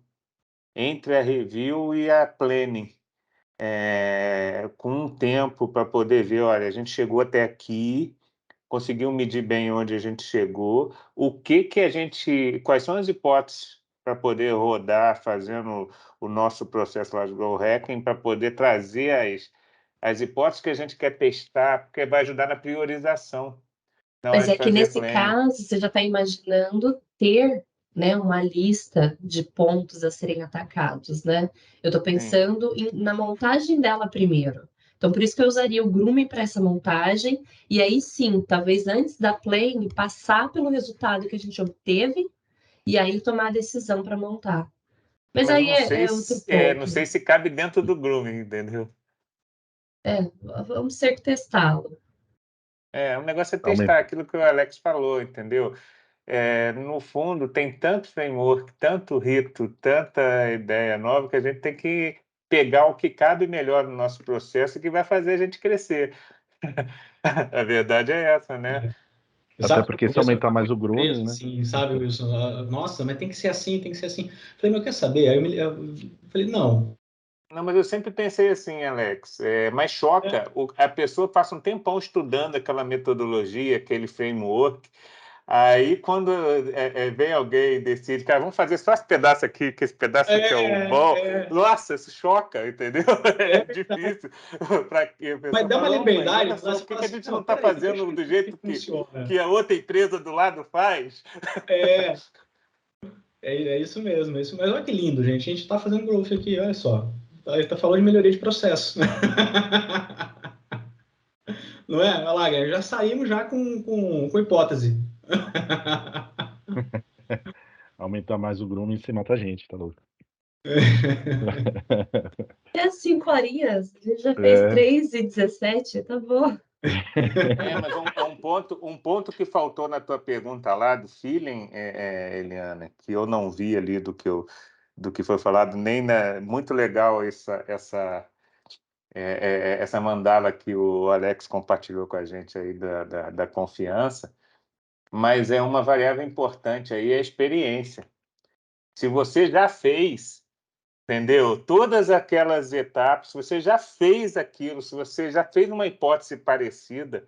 entre a review e a planning, com um tempo para poder ver, olha, a gente chegou até aqui, conseguiu medir bem onde a gente chegou, quais são as hipóteses para poder rodar fazendo o nosso processo lá de Growth Hacking, para poder trazer as hipóteses que a gente quer testar, porque vai ajudar na priorização na hora Mas de é que fazer nesse planning. caso, você já está imaginando ter, né, uma lista de pontos a serem atacados, né? Eu estou Sim. pensando na montagem dela primeiro. Então, por isso que eu usaria o grooming para essa montagem, e aí sim, talvez antes da planning, passar pelo resultado que a gente obteve, e aí tomar a decisão para montar. Mas Mas eu aí não sei é outro não ponto. sei se cabe dentro do grooming, entendeu? Vamos ter que testá-lo. O negócio é Aumen- testar aquilo que o Alex falou, entendeu? No fundo, tem tanto framework, tanto rito, tanta ideia nova, que a gente tem que pegar o que cabe melhor no nosso processo e que vai fazer a gente crescer. A verdade é essa, né? Até Sabe, no porque se começo eu aumentar ficava mais o muito preso, grooming, né? assim, sabe, Wilson? Nossa, mas tem que ser assim, tem que ser assim. Eu falei, mas quer saber? Aí eu falei, não. Não, mas eu sempre pensei assim, Alex, mas choca, a pessoa passa um tempão estudando aquela metodologia, aquele framework, aí quando vem alguém e decide, cara, vamos fazer só esse pedaço aqui, que esse pedaço aqui é o bom, nossa, isso choca, entendeu? É difícil para que a Mas pessoa dá uma fala, não, mas liberdade, olha mas só, você por que fala que a assim, gente não não, está peraí, fazendo deixa eu do ver jeito como funciona. que a outra empresa do lado faz? É, é isso mesmo, é isso. Mas olha que lindo, gente. A gente está fazendo growth aqui, olha só. A gente está falando de melhoria de processo. Não é? Olha lá, já saímos já com hipótese. Aumentar mais o grooming, você mata a gente, tá louco? É 5 horinhas, a gente já fez É. 3:17, tá bom. Mas um ponto que faltou na tua pergunta lá do feeling, Eliana, que eu não vi ali do que foi falado, muito legal essa mandala que o Alex compartilhou com a gente aí da confiança, mas é uma variável importante aí, a experiência. Se você já fez, entendeu? Todas aquelas etapas, se você já fez aquilo, se você já fez uma hipótese parecida,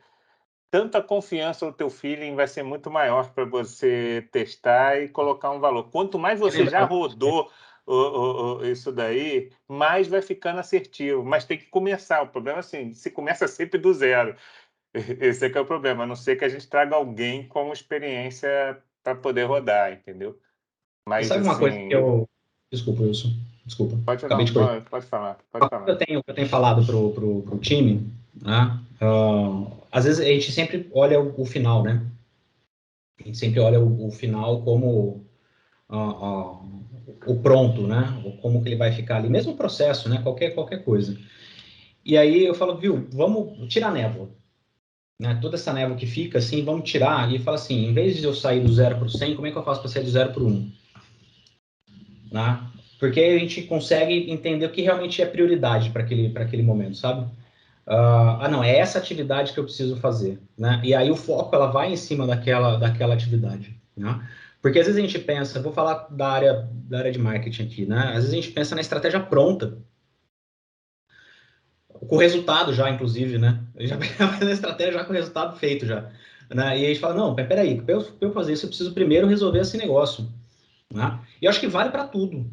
tanto a confiança ou o teu feeling vai ser muito maior para você testar e colocar um valor. Quanto mais você já rodou isso daí, mais vai ficando assertivo. Mas tem que começar. O problema é assim, se começa sempre do zero. Esse é que é o problema, a não ser que a gente traga alguém com experiência para poder rodar, entendeu? Você Mas sabe uma coisa que assim, eu. Desculpa, Wilson. Desculpa. pode Acabei não, de cortar. pode falar, pode Uma coisa falar. que eu tenho falado pro time, né? Às vezes a gente sempre olha o final, né? A gente sempre olha o final como o pronto, né? Ou como que ele vai ficar ali, mesmo o processo, né? Qualquer coisa. E aí eu falo, viu, vamos tirar a névoa, né? Toda essa névoa que fica, assim, vamos tirar e fala assim, em vez de eu sair do 0 para o 100, como é que eu faço para sair do 0 para o 1? Né? Porque aí a gente consegue entender o que realmente é prioridade para aquele momento, sabe? Não, é essa atividade que eu preciso fazer, né? E aí o foco, ela vai em cima daquela atividade, né? Porque às vezes a gente pensa, vou falar da área de marketing aqui, né? Às vezes a gente pensa na estratégia pronta, com o resultado já, inclusive, né? A gente já pensa na estratégia já com o resultado feito já, né? E a gente fala, não, peraí, para eu fazer isso, eu preciso primeiro resolver esse negócio, né? E eu acho que vale para tudo,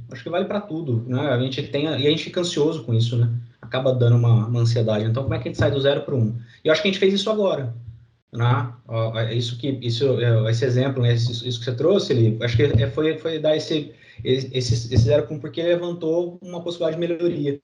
né? A gente e a gente fica ansioso com isso, né? Acaba dando uma ansiedade. Então, como é que a gente sai do 0 para o 1? E eu acho que a gente fez isso agora, né? Esse exemplo, né? Isso que você trouxe, ele, acho que foi dar esse 0 para 1 porque ele levantou uma possibilidade de melhoria,